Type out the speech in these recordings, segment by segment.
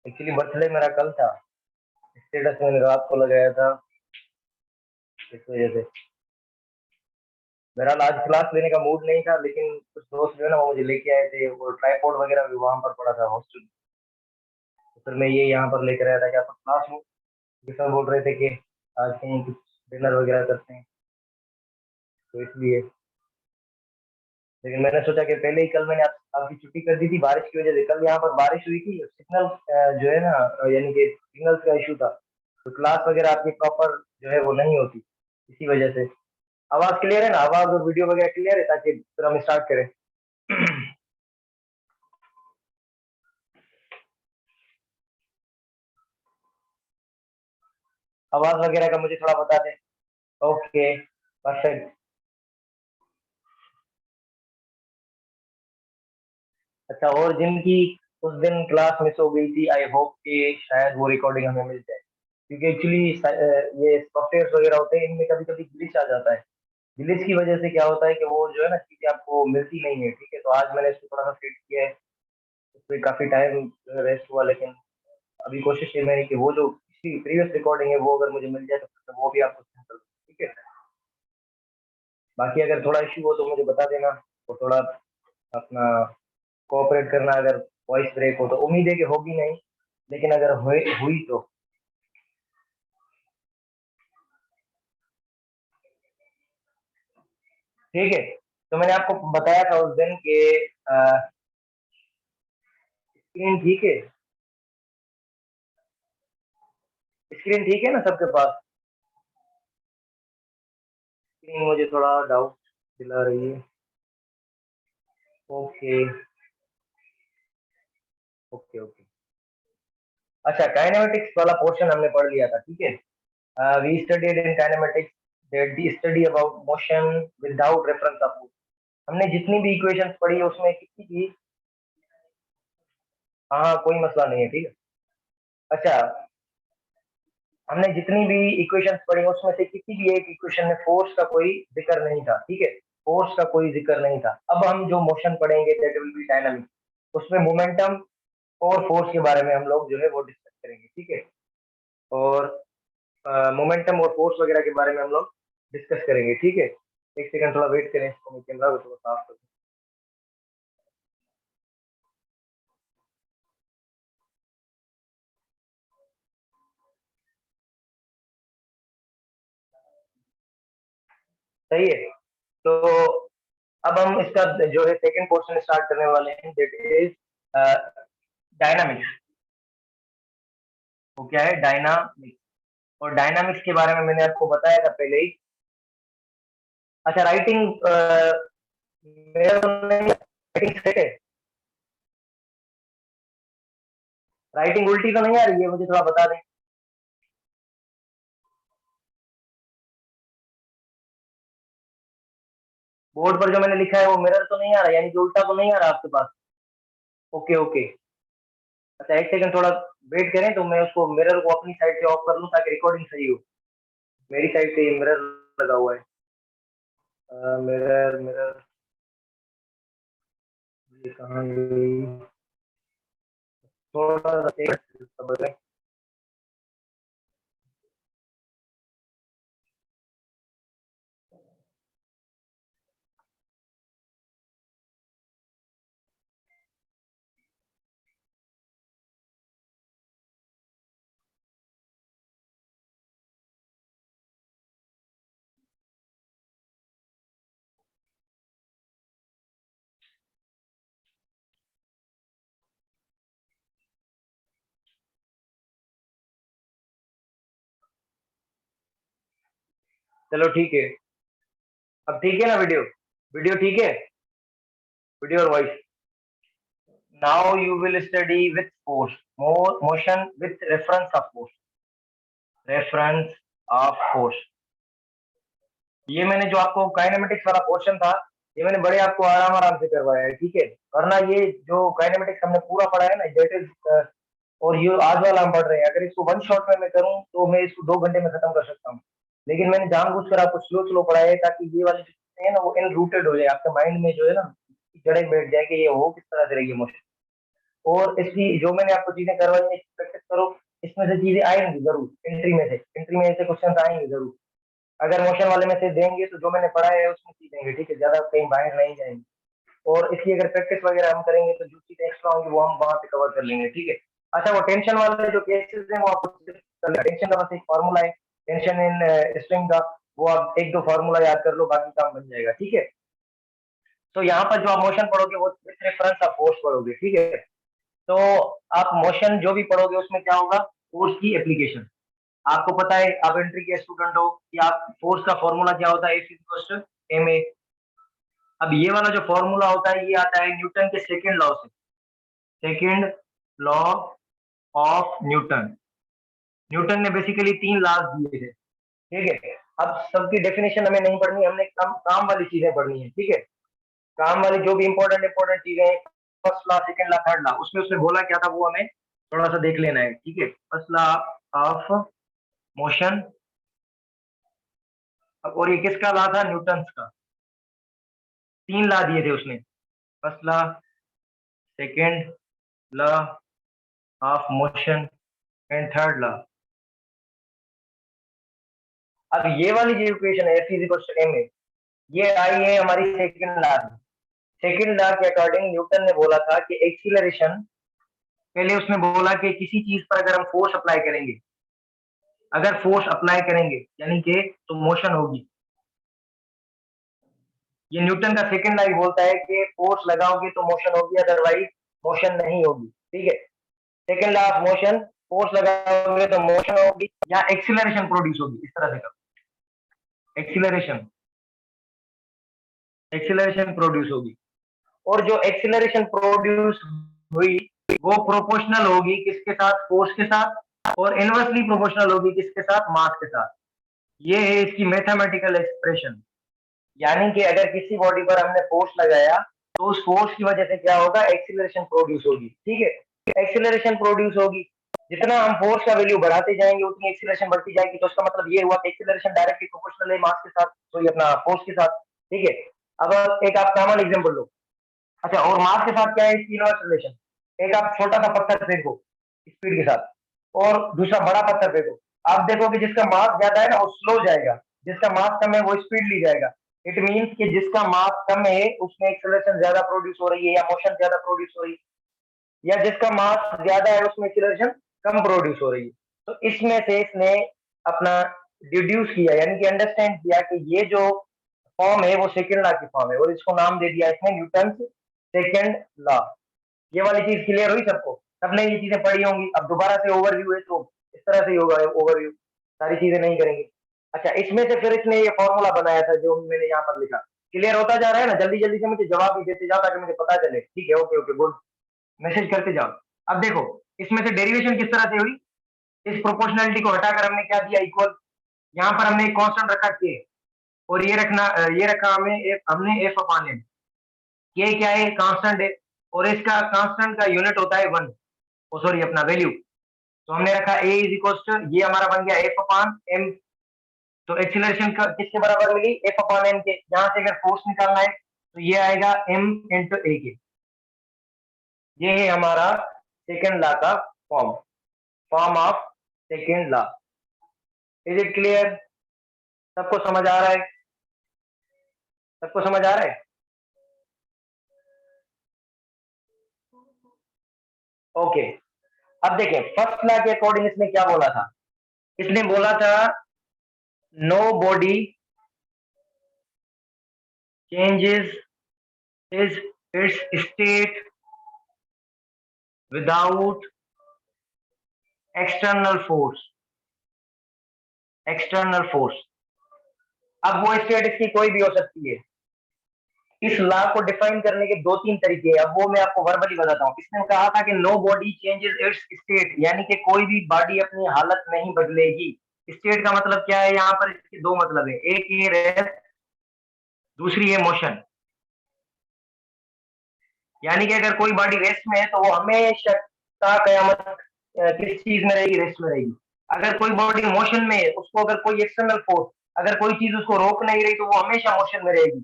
Actually birthday मेरा कल था। स्टेटस मैंने रात को लगाया था, इस वजह से। मेरा आज क्लास लेने का मूड नहीं था, लेकिन कुछ दोस्त जो है ना वो मुझे लेके आए थे, वो ट्राईपोड वगैरह भी वहां पर पड़ा था हॉस्टल। तो फिर मैं ये यहाँ पर लेकर आया था कि आपका क्लास लूँ। ये सब बोल रहे थे कि आज कहीं कुछ डिनर वगैरह करते हैं, तो इसलिए। लेकिन मैंने सोचा कि पहले ही कल मैंने आपकी छुट्टी कर दी थी बारिश की वजह से। कल यहाँ पर बारिश हुई थी, सिग्नल जो है ना, यानी कि सिग्नल का इशू था, तो क्लास वगैरह आपकी प्रॉपर जो है वो नहीं होती, इसी वजह से। आवाज क्लियर है ना? आवाज और वीडियो वगैरह क्लियर है, ताकि फिर हम स्टार्ट करें। आवाज वगैरह का मुझे थोड़ा बता दें। Okay, perfect. अच्छा, और जिनकी उस दिन क्लास मिस हो गई थी, आई होप कि शायद वो रिकॉर्डिंग हमें मिल जाए, क्योंकि एक्चुअली ये सॉफ्टवेयर वगैरह होते हैं, इनमें कभी कभी ग्लिच आ जाता है। ग्लिच की वजह से क्या होता है कि वो जो है ना चीजें आपको मिलती नहीं है। ठीक है, तो आज मैंने इसको थोड़ा सा सेट किया है, उसमें काफी टाइम वेस्ट हुआ, लेकिन अभी कोशिश ये मेरी कि वो जो पिछली प्रीवियस रिकॉर्डिंग है वो अगर मुझे मिल जाए तो फिर मैं वो भी आपको सेंड कर दूँ। ठीक है। बाकी अगर थोड़ा इशू हो तो मुझे बता देना, और थोड़ा अपना कोऑपरेट करना। अगर वॉइस ब्रेक हो तो उम्मीद है कि होगी नहीं, लेकिन अगर हुई तो। ठीक है। तो मैंने आपको बताया था उस दिन कि स्क्रीन ठीक है। स्क्रीन ठीक है ना सबके पास? स्क्रीन मुझे थोड़ा डाउट दिला रही है। Okay, okay, okay. अच्छा, काइनेमेटिक्स वाला पोर्शन हमने पढ़ लिया था, ठीक है। We studied in kinematics that the study about motion without reference of force. हमने जितनी भी इक्वेशंस पढ़ी उसमें कितनी की? हाँ हाँ, कोई मसला नहीं है, ठीक है। अच्छा, हमने जितनी भी इक्वेशंस पढ़ी उसमें से किसी भी एक इक्वेशन में फोर्स का कोई जिक्र नहीं था, ठीक है। फोर्स का कोई जिक्र नहीं था। अब हम जो मोशन पढ़ेंगे दैट विल बी डायनामिक, उसमें मोमेंटम और फोर्स के बारे में हम लोग जो है वो डिस्कस करेंगे, ठीक है। और मोमेंटम और फोर्स वगैरह के बारे में हम लोग डिस्कस करेंगे, ठीक है। एक सेकंड, थोड़ा वेट करें, इसको मैं कैमरा को थोड़ा साफ कर दूं। सही है। तो अब हम इसका जो है सेकंड पोर्शन स्टार्ट करने वाले हैं, दैट इज डायनामिक्स। वो क्या है? डायनामिक्स। और डायनामिक्स के बारे में मैंने आपको बताया था पहले ही। अच्छा, राइटिंग मेरा तो नहीं, राइटिंग सेट है। राइटिंग उल्टी तो नहीं आ रही है? मुझे थोड़ा बता दें। बोर्ड पर जो मैंने लिखा है वो मिरर तो नहीं आ रहा, यानी कि उल्टा तो नहीं आ रहा आपके पास? Okay, okay. अच्छा, एक सेकंड, थोड़ा वेट करें, तो मैं उसको मिरर को अपनी साइड से ऑफ कर लूं ताकि रिकॉर्डिंग सही हो। मेरी साइड से ये मिरर लगा हुआ है। मिरर, मिरर, ये कहाँ गई? थोड़ा सा सब्र करें। चलो ठीक है। अब ठीक है ना वीडियो? वीडियो ठीक है? वीडियो और voice. Now you will study with force, motion with reference of force. Reference of force. ये मैंने जो आपको काइनेमेटिक्स वाला पोर्शन था, ये मैंने बड़े आपको आराम आराम से करवाया है, ठीक है। वरना ये जो काइनेमेटिक्स हमने पूरा पढ़ा है ना, दैट इज, और ये आज वाला हम पढ़ रहे हैं, अगर इसको वन शॉट में मैं करूँ तो मैं इसको 2 घंटे में खत्म कर सकता हूँ। लेकिन मैंने जानबूझकर आपको स्लो स्लो पढ़ाया है, ताकि ये वाली जो चीजें है ना वो इन रूटेड हो जाए आपके माइंड में, जो है ना जड़े बैठ जाए कि ये हो किस तरह से रही है मोशन। और इसकी जो मैंने आपको चीजें करवाई है प्रैक्टिस करो, इसमें से चीजें आएंगी जरूर, एंट्री में से क्वेश्चन आएंगे जरूर। अगर मोशन वाले में से देंगे तो जो मैंने पढ़ा है उसमें सीखेंगे, ठीक है, ज्यादा कहीं बाहर नहीं जाएंगे। और इसकी अगर प्रैक्टिस वगैरह हम करेंगे तो जो चीजें एक्स्ट्रा होंगी वो हम वहां पे कवर कर लेंगे, ठीक है। अच्छा, वो टेंशन वाले जो केसेस हैं वो आपको टेंशन का बस एक फॉर्मूला है, टेंशन इन स्ट्रिंग का, वो आप एक दो फॉर्मूला याद कर लो, बाकी काम बन जाएगा, ठीक है। तो यहाँ पर जो आप मोशन पढ़ोगे वो रेफरेंस आप फोर्स पढ़ोगे, ठीक है। तो आप मोशन जो भी पढ़ोगे उसमें क्या होगा, फोर्स की एप्लीकेशन। आपको पता है, आप एंट्री के स्टूडेंट हो, कि आप फोर्स का फॉर्मूला क्या होता है, F=ma। अब ये वाला जो फॉर्मूला होता है ये आता है न्यूटन के सेकेंड लॉ से, second law of Newton. Newton ने बेसिकली 3 लॉज दिए थे, ठीक है। अब सबकी डेफिनेशन हमें नहीं पढ़नी, हमने काम वाली चीजें पढ़नी है, ठीक है। काम वाली जो भी इंपॉर्टेंट चीजें हैं, first law, second law, third law, उसमें उसने बोला क्या था वो हमें थोड़ा सा देख लेना है, ठीक है। फर्स्ट लॉ ऑफ मोशन, और ये किसका लॉ था, न्यूटन का। 3 लॉ दिए थे उसने, first law, second law of motion and third law. अब ये वाली जो इक्वेशन है F=ma, ये आई है हमारी सेकेंड लॉ। सेकेंड लॉ के अकॉर्डिंग न्यूटन ने बोला था कि एक्सीलरेशन, पहले उसने बोला कि किसी चीज पर अगर हम फोर्स अप्लाई करेंगे, अगर फोर्स अप्लाई करेंगे यानी कि तो मोशन होगी। ये न्यूटन का सेकेंड लॉ ही बोलता है कि फोर्स लगाओगे तो मोशन होगी, अदरवाइज मोशन नहीं होगी, ठीक है। Second law of motion, force लगाओगे तो मोशन होगी या एक्सीलरेशन प्रोड्यूस होगी, इस तरह से करो, एक्सीलरेशन, एक्सीलरेशन प्रोड्यूस होगी। और जो एक्सीलरेशन प्रोड्यूस हुई वो प्रोपोर्शनल होगी किसके साथ, फोर्स के साथ, और इनवर्सली प्रोपोर्शनल होगी किसके साथ, मास के साथ। ये है इसकी मैथमेटिकल एक्सप्रेशन। यानी कि अगर किसी बॉडी पर हमने फोर्स लगाया तो उस फोर्स की वजह से क्या होगा, एक्सीलरेशन प्रोड्यूस होगी, ठीक है। एक्सीलरेशन प्रोड्यूस होगी, जितना हम फोर्स का वैल्यू बढ़ाते जाएंगे उतनी एक्सीलरेशन बढ़ती जाएगी। तो इसका मतलब ये हुआ कि एक्सीलरेशन डायरेक्टली प्रोपोर्शनल है मास के साथ, तो ये अपना फोर्स के साथ, ठीक है। अब एक आप कॉमन एग्जांपल लो। अच्छा, और मास के साथ क्या है इसकी इनवर्स रिलेशन, एक आप छोटा सा पत्थर फेंको स्पीड के साथ, और दूसरा बड़ा पत्थर फेंको, आप देखो कि जिसका मास ज्यादा है ना वो स्लो जाएगा, जिसका मास कम है वो स्पीड ली जाएगा। इट मीन्स कि जिसका मास कम है उसमें एक्सेलरेशन ज्यादा प्रोड्यूस हो रही है या मोशन ज्यादा प्रोड्यूस हो रही है, या जिसका मास ज्यादा है उसमें एक्सेलरेशन कम प्रोड्यूस हो रही है। तो इसमें से इसने अपना डिड्यूस किया, यानी कि अंडरस्टैंड किया कि ये जो फॉर्म है वो सेकेंड लॉ की फॉर्म है, और इसको नाम दे दिया इसने न्यूटन सेकेंड लॉ। ये वाली चीज क्लियर हुई सबको, सबने ये चीजें पढ़ी होंगी। अब दोबारा से ओवरव्यू है तो इस तरह से ही होगा ओवरव्यू, सारी चीजें नहीं करेंगे। अच्छा, इसमें से फिर इसने ये फॉर्मूला बनाया था जो मैंने यहाँ पर लिखा। क्लियर होता जा रहा है ना, जल्दी जल्दी से मुझे जवाब भी देते जाओ ताकि मुझे पता चले, ठीक है, ओके ओके गुड, मैसेज करते जाओ। अब देखो इसमें से डेरिवेशन किस तरह से हुई, इस प्रोपोर्शनलिटी को हटाकर हमने क्या दिया, इक्वल। यहाँ पर हमने एक कांस्टेंट रखा के, और ये रखना, ये रखा हमने एफ अपान एम। ये क्या है, कांस्टेंट है, और इसका कांस्टेंट का यूनिट होता है 1, ओ सॉरी अपना वैल्यू। तो हमने रखा ए इज इक्वल टू, ये हमारा बन गया एफ अपान एम। तो एक्सीलरेशन का किसके बराबर मिली, एफ अपान एम के। यहाँ से अगर फोर्स निकालना है तो ये आएगा एम इंटू ए के। ये है हमारा सेकेंड लॉ का form, form of second law. Is it clear, सबको समझ आ रहा है, सबको समझ आ रहा है, ओके। अब देखें फर्स्ट लॉ के अकॉर्डिंग इसने क्या बोला था, इसने बोला था nobody changes is its state without external force, external force। अब वो स्टेट इसकी कोई भी हो सकती है। इस लॉ को डिफाइन करने के दो तीन तरीके हैं, अब वो मैं आपको वर्बली बताता हूँ। इसने कहा था कि nobody changes its state, यानी कि कोई भी बॉडी अपनी हालत नहीं बदलेगी। स्टेट का मतलब क्या है, यहाँ पर इसके दो मतलब है, एक ये रेस्ट, दूसरी है मोशन। यानी कि अगर कोई बॉडी रेस्ट में है तो वो हमेशा कयामत किस चीज में रहेगी, रेस्ट में रहेगी। अगर कोई बॉडी मोशन में है, उसको अगर कोई एक्सटर्नल फोर्स, अगर कोई चीज उसको रोक नहीं रही तो वो हमेशा मोशन में रहेगी,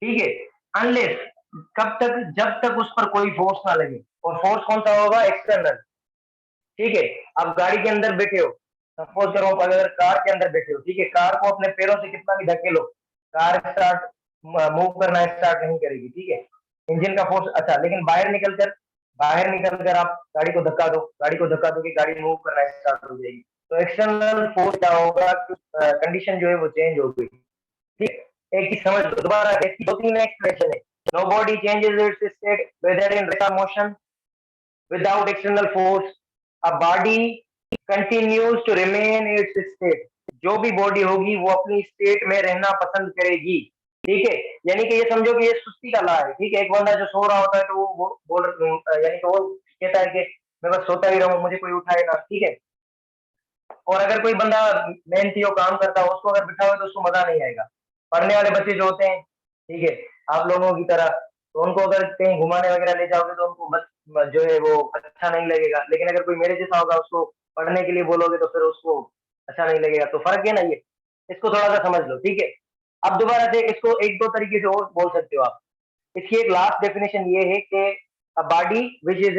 ठीक है। अनलेस कब तक? जब तक उस पर कोई फोर्स ना लगे। और फोर्स कौन सा होगा? एक्सटर्नल। ठीक है। आप गाड़ी के अंदर बैठे हो, सपोज करो आप अगर कार के अंदर बैठे हो, ठीक है, कार को अपने पैरों से कितना भी धकेलो, कार स्टार्ट मूव करना स्टार्ट नहीं करेगी। ठीक है, इंजन का फोर्स। अच्छा, लेकिन बाहर निकल कर आप गाड़ी को धक्का दो, गाड़ी को धक्का दो कि गाड़ी मूव करना स्टार्ट हो जाएगी। तो एक्सटर्नल फोर्स क्या होगा? कंडीशन जो है वो चेंज हो गई। ठीक है? एक चीज समझ लो दोबारा, इसकी दो तीन एक्सप्रेशन है। Nobody changes its state whether in motion without external force. A body continues to remain its state. जो भी बॉडी होगी वो अपनी स्टेट में रहना पसंद करेगी। ठीक है, यानी कि ये समझो कि ये सुस्ती का ला है। ठीक है, एक बंदा जो सो रहा होता है तो वो बोल, यानी कि वो कहता है कि मैं बस सोता ही रहूं, मुझे कोई उठाए ना। ठीक है, और अगर कोई बंदा मेहनती हो, काम करता हो, उसको अगर बिठाओ तो उसको मजा नहीं आएगा। पढ़ने वाले बच्चे जो होते हैं, ठीक है, आप लोगों की तरह, तो उनको अगर कहीं घुमाने वगैरह ले जाओगे तो उनको बस जो है वो अच्छा नहीं लगेगा। लेकिन अगर कोई मेरे जैसा होगा, उसको पढ़ने के लिए बोलोगे तो फिर उसको अच्छा नहीं लगेगा। तो फर्क है ना ये, इसको थोड़ा सा समझ लो। ठीक है, अब दोबारा से इसको एक दो तरीके से और बोल सकते हो आप। इसकी एक लास्ट डेफिनेशन ये है कि a body which is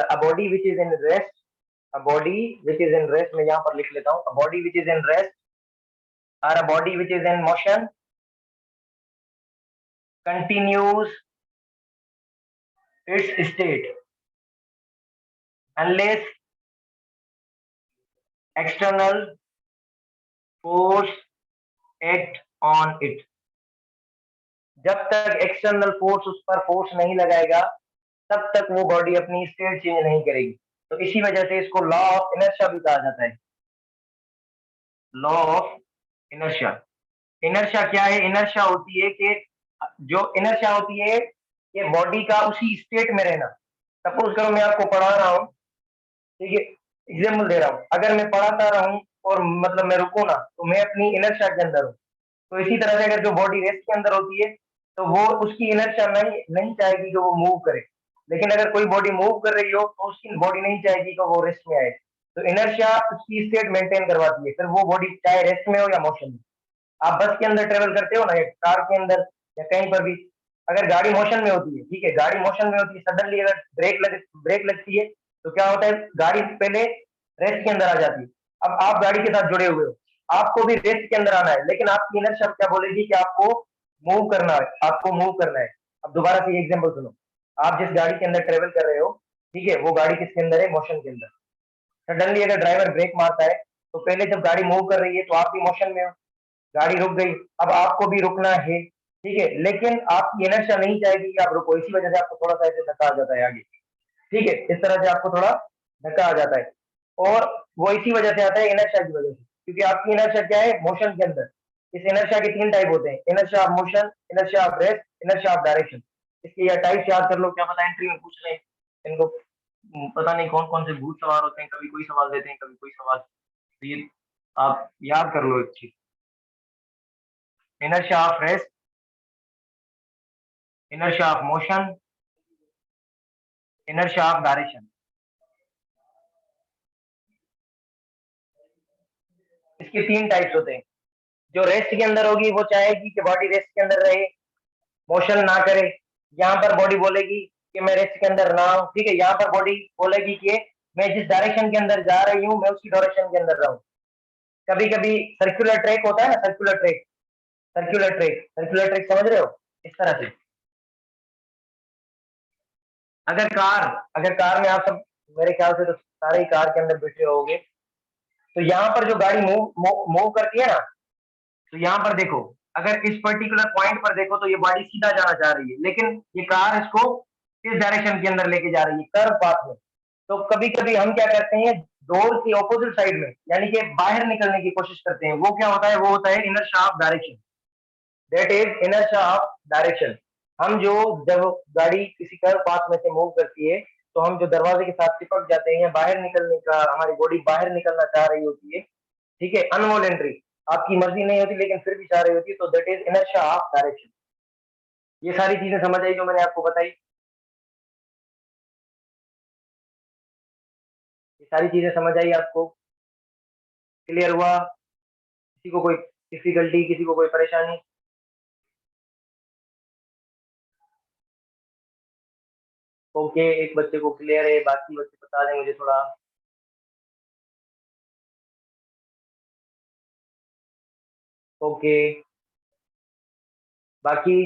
a body which is in rest, a body which is in rest, मैं यहाँ पर लिख लेता हूँ, a body which is in rest or a body which is in motion continues its state unless external force act on it। जब तक external force उस पर फोर्स नहीं लगाएगा तब तक वो बॉडी अपनी स्टेट चेंज नहीं करेगी। तो इसी वजह से इसको लॉ ऑफ इनर्शिया भी कहा जाता है। Law of inertia. इनर्शिया क्या है? इनर्शिया होती है कि जो इनर्शिया होती है कि बॉडी का उसी स्टेट में रहना। सपोज करो मैं आपको पढ़ा रहा हूँ, ठीक है, एग्जाम्पल दे रहा हूँ, अगर मैं पढ़ाता रहूं और मतलब मैं रुकू ना तो मैं अपनी इनर्शिया के अंदर हूँ। तो इसी तरह से अगर जो बॉडी रेस्ट के अंदर होती है तो वो उसकी इनर्शिया नहीं नहीं चाहेगी कि वो मूव करे। लेकिन अगर कोई बॉडी मूव कर रही हो तो उसकी बॉडी नहीं चाहेगी कि वो रेस्ट में आए। तो इनर्शिया उसकी स्टेट मेंटेन करवाती है, फिर वो बॉडी चाहे रेस्ट में हो या मोशन में। आप बस के अंदर ट्रेवल करते हो ना, या कार के अंदर या कहीं पर भी, अगर गाड़ी मोशन में होती है, ठीक है, गाड़ी मोशन में होती है, सडनली अगर ब्रेक लगती है तो क्या होता है? गाड़ी पहले रेस्ट के अंदर आ जाती है। अब आप गाड़ी के साथ जुड़े हुए हो, आपको भी रेस्ट के अंदर आना है, लेकिन आपकी इनर शब्द क्या बोलेगी कि आपको मूव करना है, आपको मूव करना है। अब दोबारा से एग्जाम्पल सुनो, आप जिस गाड़ी के अंदर ट्रेवल कर रहे हो, ठीक है, वो गाड़ी किसके अंदर है? मोशन के अंदर। सडनली अगर ड्राइवर ब्रेक मारता है तो पहले जब गाड़ी मूव कर रही है तो आप भी मोशन में हो, गाड़ी रुक गई, अब आपको भी रुकना है। ठीक है, लेकिन आपकी इनर्शिया नहीं चाहेगी कि आप रुको, इसी वजह से आपको थोड़ा सा ऐसे धक्का आ जाता है आगे। ठीक है, इस तरह से आपको थोड़ा धक्का आ जाता है। और वो इसी वजह से आता है, इनर्शिया की वजह से, क्योंकि आपकी इनर्शिया क्या है? मोशन के अंदर। इस इनर्शिया के तीन टाइप होते हैं, inertia of motion, inertia of rest, inertia of direction. इसके ये टाइप याद कर लो, क्या पता एंट्री में पूछ लें इनको। पता नहीं कौन कौन से भूत सवार होते हैं, कभी कोई सवाल देते हैं, कभी कोई सवाल। तो ये आप याद कर लो एक चीज, inertia of rest, inertia of motion, inertia of direction। इसके तीन टाइप्स होते हैं। जो रेस्ट के अंदर होगी वो चाहेगी कि बॉडी रेस्ट के अंदर रहे, मोशन ना करे। यहाँ पर बॉडी बोलेगी कि मैं रेस्ट के अंदर ना हूँ। ठीक है, यहाँ पर बॉडी बोलेगी कि मैं जिस डायरेक्शन के अंदर जा रही हूँ मैं उसी डायरेक्शन के अंदर रहूँ। कभी कभी सर्कुलर ट्रैक होता है ना, सर्कुलर ट्रैक, सर्कुलर ट्रैक समझ रहे हो? इस तरह से अगर कार अगर कार में आप सब, मेरे ख्याल से तो सारे ही कार के अंदर बैठे होगे, तो यहाँ पर जो गाड़ी मूव मूव करती है ना, तो यहाँ पर देखो, अगर इस पर्टिकुलर पॉइंट पर देखो तो ये बॉडी सीधा जाना चाह रही है, लेकिन ये कार इसको इस डायरेक्शन के अंदर लेके जा रही है, कर्व पाथ में। तो कभी कभी हम क्या करते हैं, डोर की ऑपोजिट साइड में, यानी कि बाहर निकलने की कोशिश करते हैं। वो क्या होता है? वो होता है inner shaft direction. That is inner shaft direction. हम जो जब गाड़ी किसी कर्व पाथ में से मूव करती है तो हम जो दरवाजे के साथ चिपक जाते हैं, बाहर निकलने का, हमारी बॉडी बाहर निकलना चाह रही होती है, ठीक है, अनवॉलेंट्री, आपकी मर्जी नहीं होती लेकिन फिर भी चाह रही होती है, तो that is inertia of direction. ये सारी चीजें समझ आई जो मैंने आपको बताई? ये सारी चीजें समझ आई आपको? क्लियर हुआ? किसी को कोई डिफिकल्टी, किसी को कोई परेशानी? ओके, एक बच्चे को क्लियर है, बाकी बच्चे बता दें मुझे थोड़ा। ओके, बाकी।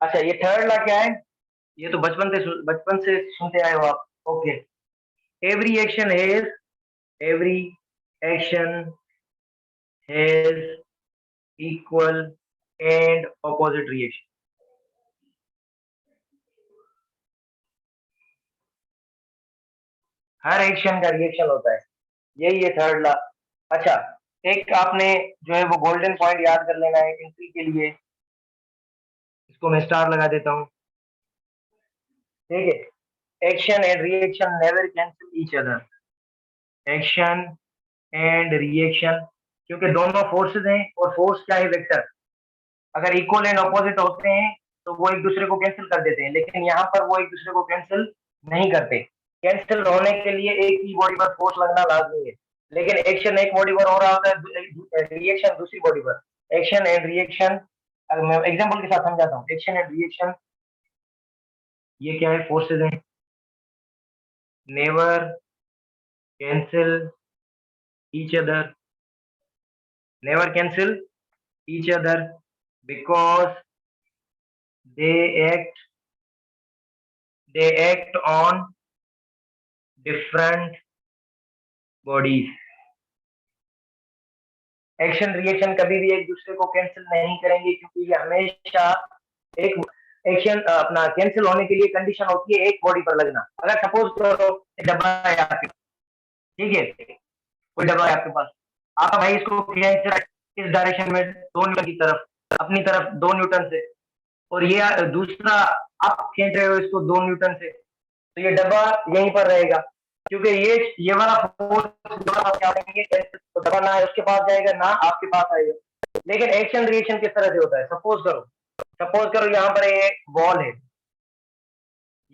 अच्छा, ये थर्ड ला क्या है? ये तो बचपन से सुनते आए हो आप। Okay, every action has, every action has equal and opposite reaction. Her action का रिएक्शन होता है, यही है थर्ड लॉ। अच्छा, एक आपने जो है वो गोल्डन पॉइंट याद कर लेना है एंट्री के लिए। इसको मैं स्टार लगा देता हूँ। ठीक है, action and reaction never cancel each other. Action and reaction, क्योंकि दोनों फोर्सेस हैं, और फोर्स क्या है? वेक्टर। अगर इक्वल एंड अपोजिट होते हैं तो वो एक दूसरे को कैंसिल कर देते हैं, लेकिन यहाँ पर वो एक दूसरे को कैंसिल नहीं करते। कैंसिल होने के लिए एक ही बॉडी पर फोर्स लगना लाजमी है, लेकिन एक्शन एक बॉडी पर हो रहा होता है, रिएक्शन दूसरी बॉडी पर। एक्शन एंड रिएक्शन, अगर मैं एग्जांपल के साथ समझाता हूँ, एक्शन एंड रिएक्शन ये क्या है? फोर्सेज हैं। Never cancel each other, never cancel each other because they act they act on different bodies। Action reaction कभी भी एक दूसरे को कैंसिल नहीं करेंगे, क्योंकि ये हमेशा एक एक्शन अपना कैंसिल होने के लिए कंडीशन होती है एक बॉडी पर लगना। अगर सपोज करो एक डब्बा है आपके, ठीक है, कोई डब्बा है आपके पास, आपका भाई इसको खींच रहा है इस डायरेक्शन में 2 न्यूटन की तरफ, अपनी तरफ 2 न्यूटन से, और ये दूसरा आप खींच रहे हो इसको 2 न्यूटन से, तो ये डब्बा यहीं पर रहेगा, क्योंकि ये वाला फोर्स क्या करेंगे, तो डब्बा ना उसके पास जाएगा ना आपके पास आएगा। लेकिन एक्शन रिएक्शन किस तरह से होता है? सपोज करो यहाँ पर एक बॉल है,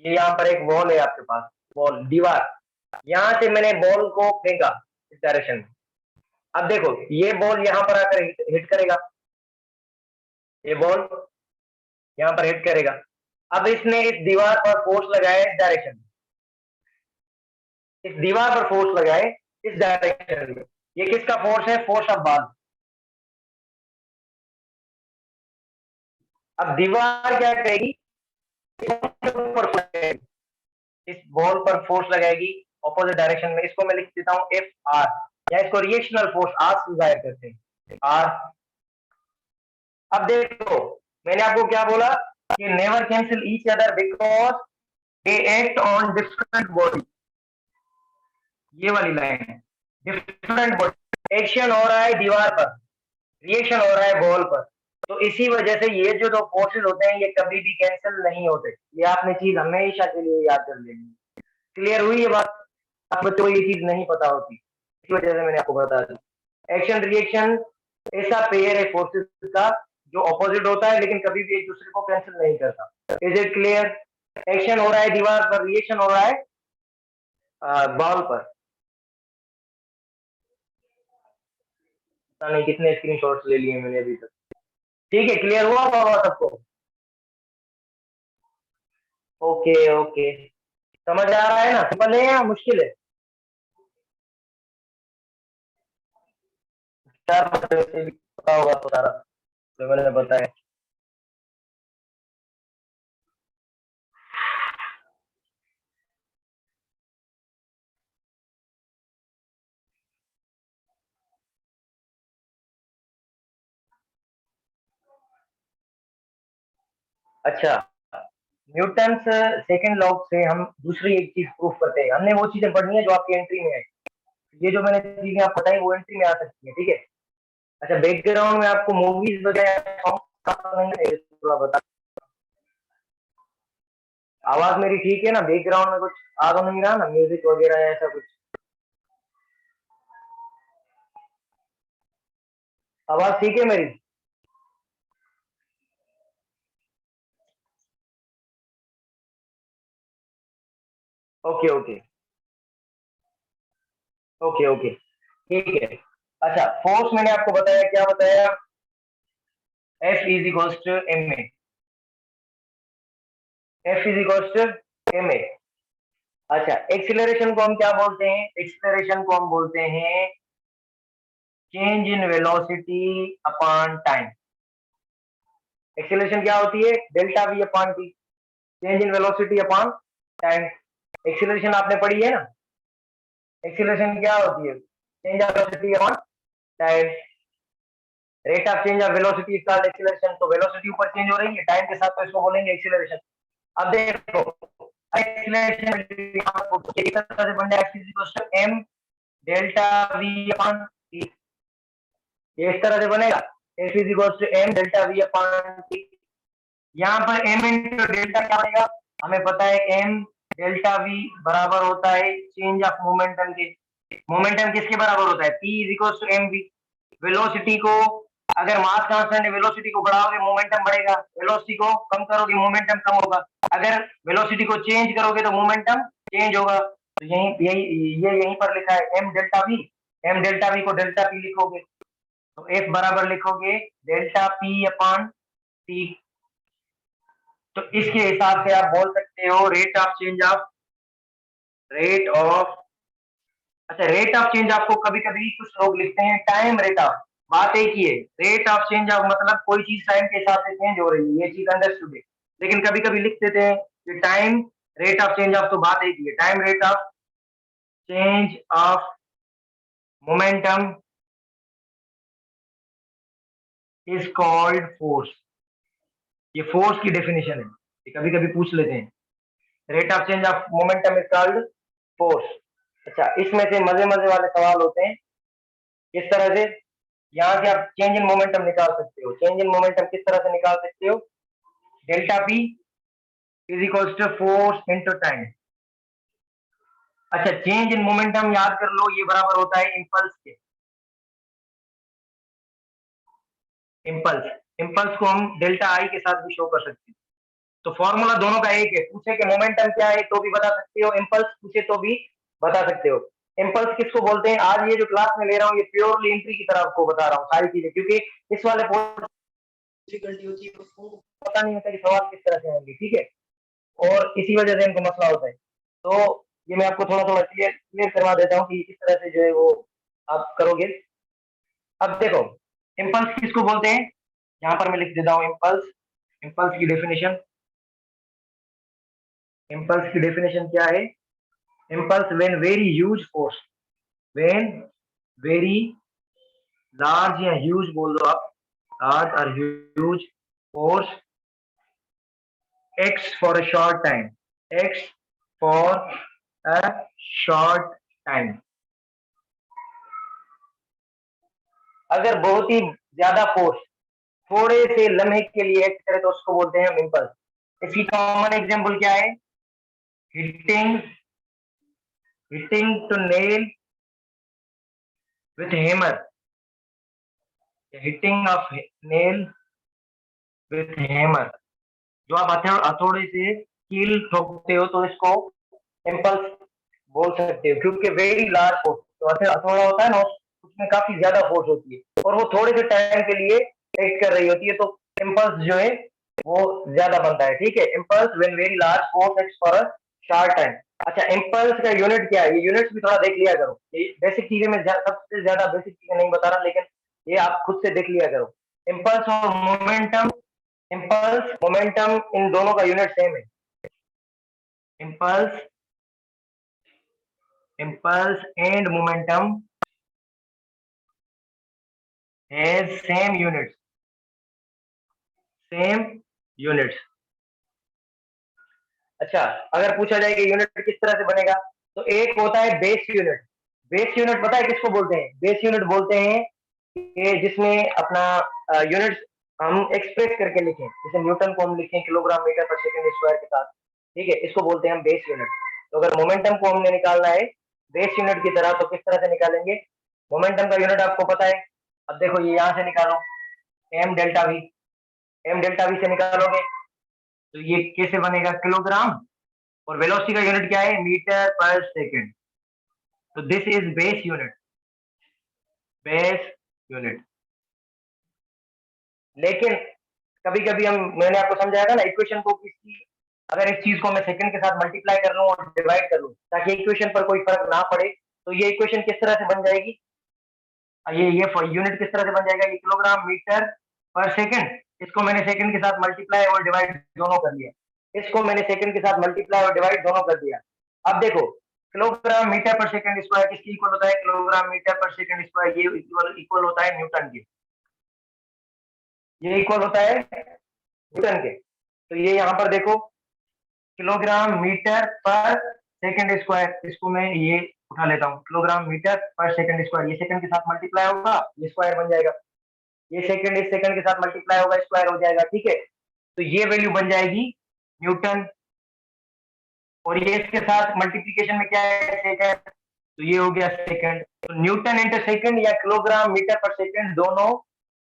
ये यहाँ पर एक बॉल है आपके पास, बॉल दीवार, यहाँ से मैंने बॉल को फेंका इस डायरेक्शन में। अब देखो, ये बॉल यहाँ पर आकर हिट करेगा, ये बॉल यहाँ पर हिट करेगा। अब इसने इस दीवार पर फोर्स लगाया इस डायरेक्शन में, इस दीवार पर फोर्स लगाए इस डायरेक्शन में। ये किसका फोर्स है? Force of ball. अब दीवार क्या करेगी? इस बॉल पर फोर्स लगाएगी ऑपोजिट डायरेक्शन में। इसको मैं लिख देता हूं एफ आर, या इसको रिएक्शनल फोर्स आर से जाहिर करते हैं, आर। अब देखो, मैंने आपको क्या बोला कि never cancel each other because they act on different body. ये वाली लाइन है, डिफरेंट बॉडी। एक्शन हो रहा है दीवार पर, रिएक्शन हो रहा है बॉल पर, तो इसी वजह से ये जो दो फोर्सेस होते हैं ये कभी भी कैंसिल नहीं होते। ये आपने चीज हमेशा के लिए याद कर लेनी है। क्लियर हुई ये बात? आप बच्चों को ये चीज नहीं पता होती, इसी वजह से मैंने आपको बता दी। एक्शन रिएक्शन ऐसा पेयर है फोर्सेस का जो ऑपोजिट होता है, लेकिन कभी भी एक दूसरे को कैंसिल नहीं करता। Is it clear? एक्शन हो रहा है दीवार पर, रिएक्शन हो रहा है बॉल पर। पता नहीं कितने स्क्रीनशॉट्स ले लिए मैंने अभी तक। ठीक है, क्लियर हुआ होगा सबको? ओके ओके, समझ आ रहा है ना? सिंपल है या मुश्किल है? चार बच्चों से भी पता होगा तो सारा जो मैंने बताया। अच्छा, न्यूटन्स सेकंड लॉ से हम दूसरी एक चीज प्रूफ करते हैं। हमने वो चीजें पढ़नी है जो आपकी एंट्री में है। ये जो मैंने चीजें आप बताई वो एंट्री में आ सकती है, ठीक है। अच्छा, बैकग्राउंड में आपको मूवीज वगैरह नहीं है, थोड़ा बता। आवाज मेरी ठीक है ना? बैकग्राउंड में कुछ आ तो नहीं रहा ना, म्यूजिक वगैरह ऐसा कुछ? आवाज ठीक है मेरी? ओके ओके ओके ओके, ठीक है। अच्छा, फोर्स मैंने आपको बताया, क्या बताया? F is equals to m a. F is equal to m a. अच्छा, एक्सीलरेशन को हम क्या बोलते हैं? एक्सीलरेशन को हम बोलते हैं change in velocity upon time. Acceleration क्या होती है? Delta v upon T, change in velocity upon time. Acceleration आपने पढ़ी है ना? एक्सीलरेशन क्या होती है? Change of velocity upon time. Rate of change of velocity is called acceleration. तो वेलोसिटी ऊपर चेंज हो रही है टाइम के साथ, तो इसको बोलेंगे एक्सीलरेशन। अब देखो, एक्सीलरेशन किस तरह से बनता है? M delta v upon t, ये इस तरह से बनेगा। F is equal to m delta v upon t. यहाँ पर एम इंटू डेल्टा क्या बनेगा? हमें पता है एम डेल्टा वी बराबर होता है चेंज ऑफ मोमेंटम के। मोमेंटम किसके बराबर होता है? P is equal to m v. Velocity को, अगर मास कांस्टेंट है, वेलोसिटी को बढ़ाओगे मोमेंटम बढ़ेगा, वेलोसिटी को कम करोगे मोमेंटम कम होगा। अगर वेलोसिटी को चेंज करोगे तो मोमेंटम चेंज होगा। तो यहीं पर लिखा है m delta v. M delta v को डेल्टा पी लिखोगे तो एफ बराबर लिखोगे डेल्टा पी अपॉन टी। तो इसके हिसाब से आप बोल सकते हो rate of change of, rate of, अच्छा रेट ऑफ चेंज ऑफ को कभी कभी कुछ लोग लिखते हैं टाइम रेट ऑफ। बात एक ही है, रेट ऑफ चेंज ऑफ मतलब कोई चीज टाइम के हिसाब से चेंज हो रही है, ये चीज अंडरस्टूड है। लेकिन कभी कभी लिख देते हैं कि time rate of change of, तो बात एक ही है, time rate of change of momentum is called force. ये फोर्स की डेफिनेशन है, ये कभी कभी पूछ लेते हैं। Rate of change of momentum is called force. अच्छा, इसमें से मजे मजे वाले सवाल होते हैं। किस तरह से? यहाँ से आप चेंज इन मोमेंटम निकाल सकते हो। चेंज इन मोमेंटम किस तरह से निकाल सकते हो? Delta p is equal to force into time. अच्छा, चेंज इन मोमेंटम याद कर लो, ये बराबर होता है इंपल्स के। इंपल्स, इंपल्स को हम डेल्टा आई के साथ भी शो कर सकते हैं। तो फॉर्मूला दोनों का एक है। पूछे कि मोमेंटम क्या है तो भी बता सकते हो, इंपल्स पूछे तो भी बता सकते हो। इंपल्स किसको बोलते हैं? आज ये जो क्लास में ले रहा हूँ ये प्योरली एंट्री की तरह आपको बता रहा हूँ सारी चीजें, क्योंकि इस वाले डिफिकल्टी होती है, उसको पता नहीं होता कि सवाल किस तरह से होंगे, ठीक है? और इसी वजह से इनको मसला होता है। तो ये मैं आपको थोड़ा थोड़ा क्लियर करवा देता हूँ कि किस तरह से जो है वो आप करोगे। अब देखो, इम्पल्स किसको बोलते हैं? यहाँ पर मैं लिख देता हूँ इम्पल्स। इम्पल्स की डेफिनेशन, इम्पल्स की डेफिनेशन क्या है? Impulse when very huge force, when very large या ह्यूज बोल दो आप, लार्ज और huge force x for a short time, x for a short time. अगर बहुत ही ज्यादा फोर्स थोड़े से लम्हे के लिए एक्ट करे तो उसको बोलते हैं हम इम्पल्स। इसकी कॉमन एग्जांपल क्या है? Hitting, hitting to nail with hammer, hitting of nail with hammer. जो आप हथौड़े से कील ठोकते हो तो इसको इम्पल्स बोल सकते हो, क्योंकि वेरी लार्ज फोर्स, तो हथौड़ा होता है ना उसमें काफी ज्यादा फोर्स होती है और वो थोड़े से टाइम के लिए एक्ट कर रही होती है, तो इम्पल्स जो है वो ज्यादा बनता है, ठीक है? Impulse when very large force acts for a short time. अच्छा, इम्पल्स का यूनिट क्या है? ये यूनिट्स भी थोड़ा देख लिया करो, ये बेसिक चीजें मैं सबसे ज्यादा बेसिक चीजें नहीं बता रहा, लेकिन ये आप खुद से देख लिया करो। इम्पल्स और मोमेंटम, इम्पल्स मोमेंटम इन दोनों का यूनिट सेम है। Impulse, impulse and momentum has same units, same units। अच्छा, अगर पूछा जाए कि यूनिट किस तरह से बनेगा, तो एक होता है बेस यूनिट। बेस यूनिट पता है किसको बोलते हैं? बेस यूनिट बोलते हैं कि जिसमें अपना यूनिट्स हम एक्सप्रेस करके लिखें, जैसे न्यूटन को हम लिखें kilogram metre per second square के साथ, ठीक है? इसको बोलते हैं हम बेस यूनिट। तो अगर मोमेंटम को हमने निकालना है बेस यूनिट की तरह, तो किस तरह से निकालेंगे? मोमेंटम का यूनिट आपको पता है। अब देखो, ये यहाँ से निकालो, m delta v, m delta v से निकालोगे तो ये कैसे बनेगा? किलोग्राम। और वेलोसिटी का यूनिट क्या है? Metre per second. तो this is base unit, base unit. लेकिन कभी कभी हम, मैंने आपको समझाया था ना, इक्वेशन को किसी अगर इस चीज को मैं सेकंड के साथ मल्टीप्लाई कर लूं और डिवाइड कर लूं ताकि इक्वेशन पर कोई फर्क ना पड़े, तो ये इक्वेशन किस तरह से बन जाएगी, ये यूनिट किस तरह से बन जाएगा, ये किलोग्राम मीटर पर सेकंड। इसको मैंने सेकंड के साथ मल्टीप्लाई और डिवाइड दोनों कर लिया, इसको मैंने सेकंड के साथ मल्टीप्लाई और डिवाइड दोनों कर दिया। अब देखो kilogram metre per second square किसके इक्वल होता है, kilogram metre per second square ये इक्वल होता है न्यूटन के, ये इक्वल होता है न्यूटन के। तो ये यहाँ पर देखो kilogram metre per second square, इसको मैं ये उठा लेता हूँ, kilogram metre per second square, ये सेकंड के साथ मल्टीप्लाई होगा ये स्क्वायर बन जाएगा, ये सेकंड इस सेकंड के साथ मल्टीप्लाई होगा स्क्वायर हो जाएगा, ठीक है। तो ये वैल्यू बन जाएगी न्यूटन, और ये इसके साथ मल्टीप्लीकेशन में क्या है सेकंड, तो ये हो गया सेकंड। तो न्यूटन इंटू सेकंड या किलोग्राम मीटर पर सेकंड दोनों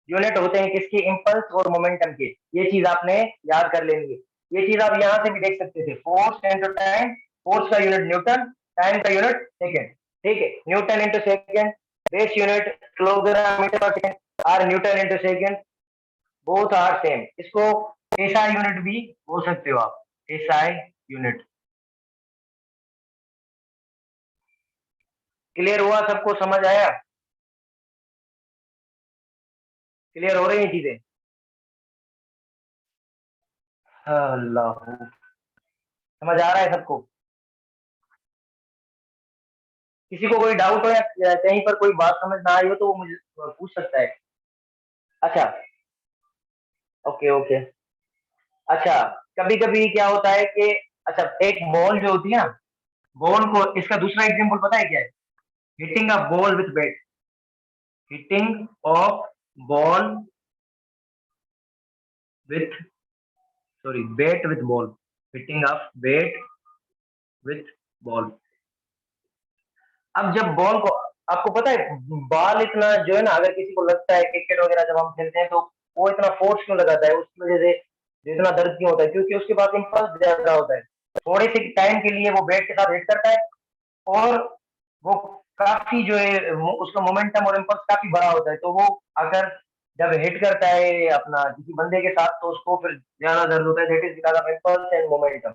यूनिट होते हैं किसके, इंपल्स और मोमेंटम के। ये चीज आपने याद कर लेनी है। ये चीज आप यहाँ से भी देख सकते थे, फोर्स इंटू टाइम, फोर्स का यूनिट न्यूटन, टाइम का यूनिट सेकंड, ठीक है। Newton into second, base unit kilogram metre per second, or newton into second, both are same. इसको एसआई यूनिट भी बोल सकते हो आप, एसआई यूनिट। क्लियर हुआ, सबको समझ आया, क्लियर हो रही है चीजें, अल्लाह, समझ आ रहा है सबको, किसी को कोई डाउट हो या कहीं पर कोई बात समझ ना आई हो तो वो मुझे पूछ सकता है। अच्छा, ओके ओके। अच्छा, कभी कभी क्या होता है कि, अच्छा एक बॉल जो होती है ना, बॉल को, इसका दूसरा एग्जांपल पता है क्या है, hitting a ball with bat, hitting of ball with, sorry bat with ball, hitting of bat with ball. अब जब बॉल को, आपको पता है बॉल इतना जो है ना, अगर किसी को लगता है क्रिकेट वगैरह जब हम खेलते हैं तो वो इतना फोर्स क्यों लगाता है, उसकी वजह से इतना दर्द क्यों होता है, क्योंकि उसके पास इम्पल्स ज्यादा होता है। थोड़े से टाइम के लिए वो बैट के साथ हिट करता है और वो काफी जो है उसका मोमेंटम और इम्पल्स काफी बड़ा होता है, तो वो अगर जब हिट करता है अपना किसी बंदे के साथ तो उसको फिर ज्यादा दर्द होता है, that is because of impulse and momentum.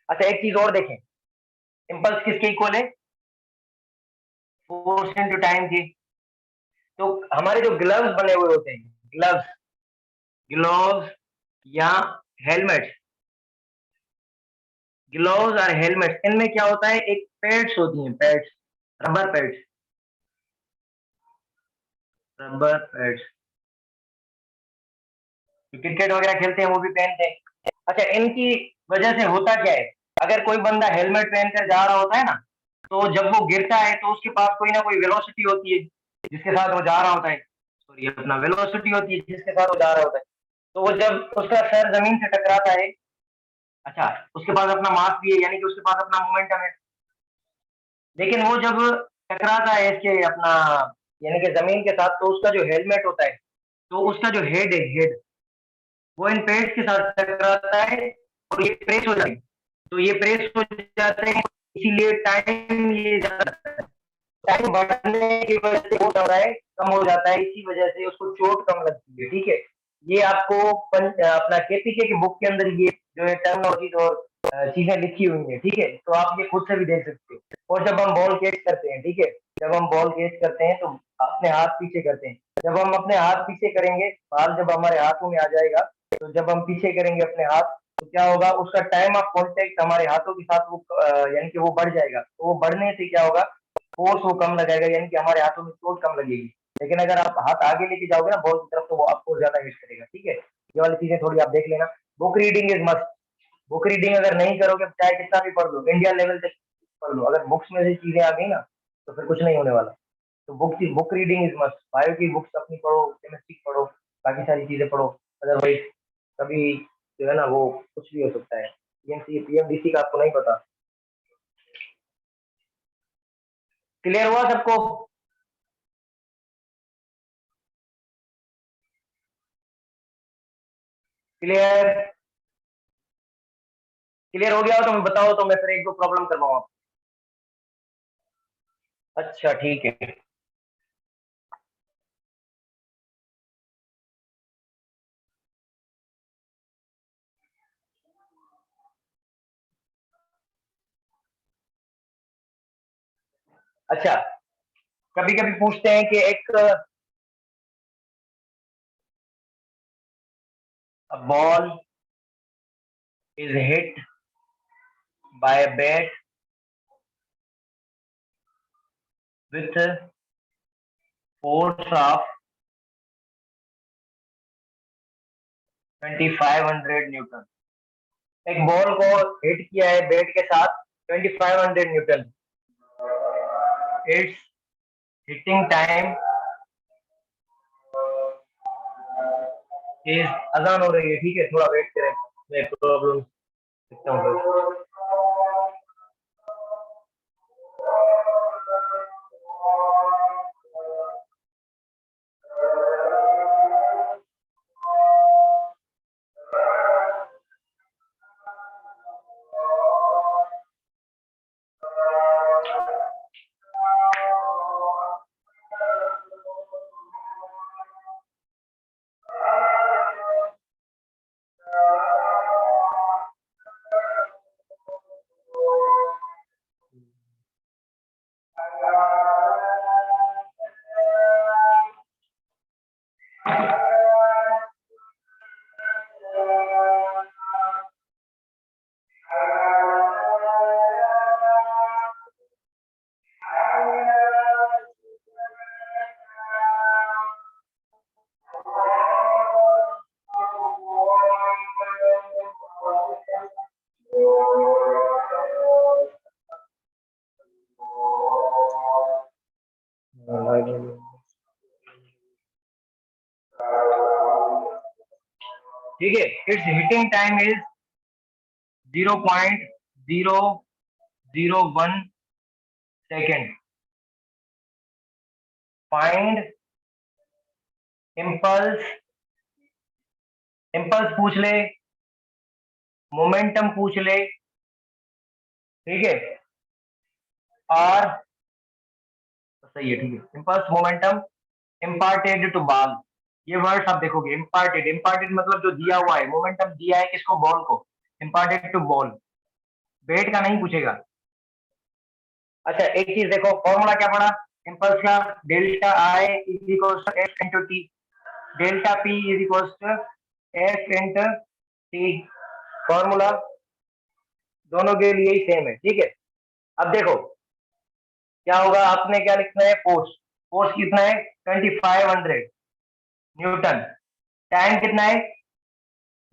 अच्छा एक चीज और देखें, इम्पल्स किसके इक्वल है, फोर्स इनटू टाइम की। तो हमारे जो ग्लव्स बने हुए होते हैं, ग्लव्स, ग्लोव्स या हेलमेट, ग्लोव्स और हेलमेट, इनमें क्या होता है, एक पैड्स होती हैं, pads, rubber pads, rubber pads, cricket वगैरह खेलते हैं वो भी पहनते हैं। अच्छा इनकी वजह से होता क्या है, अगर कोई बंदा हेलमेट पहनकर जा रहा होता है ना, तो जब वो गिरता है तो उसके पास कोई ना कोई वेलोसिटी होती है जिसके साथ वो जा रहा होता है, सॉरी अपना वेलोसिटी होती है जिसके साथ वो जा रहा होता है। तो वो जब उसका सर जमीन से टकराता है, अच्छा उसके पास अपना मास भी है, यानी कि उसके पास अपना मोमेंटम है, लेकिन वो जब टकराता है इसके अपना यानी कि जमीन के साथ, तो उसका जो हेलमेट होता है, तो उसका जो हेड है, हेड, वो इन पेड्स के साथ टकराता है और ये प्रेस हो जाती है, तो ये प्रेस हो जाते हैं, इसीलिए टाइम ये ज्यादा, टाइम बढ़ने की वजह से वो हो रहा है, कम हो जाता है, इसी वजह से उसको चोट कम लगती है, ठीक है। ये आपको अपना केपीके की बुक के अंदर ये जो है टर्मिनोलॉजी और चीजें लिखी हुई है, ठीक है, तो आप ये खुद से भी देख सकते हो। और जब हम बॉल कैच करते हैं, ठीक है, जब हम बॉल कैच करते हैं तो अपने हाथ पीछे करते हैं, जब हम अपने हाथ पीछे करेंगे, बॉल जब हमारे हाथों में आ जाएगा, तो जब हम पीछे करेंगे अपने हाथ, तो क्या होगा, उसका टाइम ऑफ कांटेक्ट हमारे हाथों के साथ वो यानी कि वो बढ़ जाएगा, तो वो बढ़ने से क्या होगा, फोर्स वो कम लगाएगा, यानी कि हमारे हाथों में चोट कम लगेगी। लेकिन अगर आप हाथ आगे लेके जाओगे ना बॉल की तरफ, तो वो आपको ज्यादा हिट करेगा, ठीक है। ये वाली चीजें थोड़ी आप देख लेना। Book reading is must, book reading अगर नहीं करोगे चाहे कितना भी पढ़ लो, इंडिया लेवल तक पढ़ लो, अगर बुक्स में से चीजें आ गई ना तो फिर कुछ नहीं होने वाला। तो book reading is must, bio की बुक्स अपनी पढ़ो, केमिस्ट्री पढ़ो, बाकी सारी चीजें पढ़ो, अदरवाइज कभी जो है ना वो कुछ भी हो सकता है। पीएमसी पीएमडीसी का आपको नहीं पता। क्लियर हुआ सबको, क्लियर, क्लियर हो गया हो तो मैं बताओ, तो मैं फिर एक दो प्रॉब्लम करवाऊँ आप। अच्छा ठीक है। अच्छा, कभी कभी पूछते हैं कि एक ball is hit by a bat with force of 2500 newton. एक बॉल को हिट किया है बैट के साथ 2500 newton. It's hitting time is, अजान हो रही है, ठीक है, थोड़ा वेट करें, मैं प्रॉब्लम देखता हूँ। ठीक है, it's hitting time is 0.001 second. Find impulse, impulse पूछ ले, मोमेंटम पूछ ले, ठीक है, और सही है, ठीक है, impulse momentum imparted to ball. ये वर्ड्स आप देखोगे, इम्पार्टेड, इम्पार्टेड मतलब जो दिया हुआ है, मोमेंटम दिया है किसको, बॉल को, इम्पार्टेड टू बॉल, बैट का नहीं पूछेगा। अच्छा, एक चीज देखो, फॉर्मूला क्या पड़ा इम्पल्स का, delta I is equals to F into t, delta p is equals to F into t. Formula दोनों के लिए ही सेम है, ठीक है। अब देखो क्या होगा, आपने क्या लिखना है, फोर्स, फोर्स कितना है 2500 न्यूटन, टाइम कितना है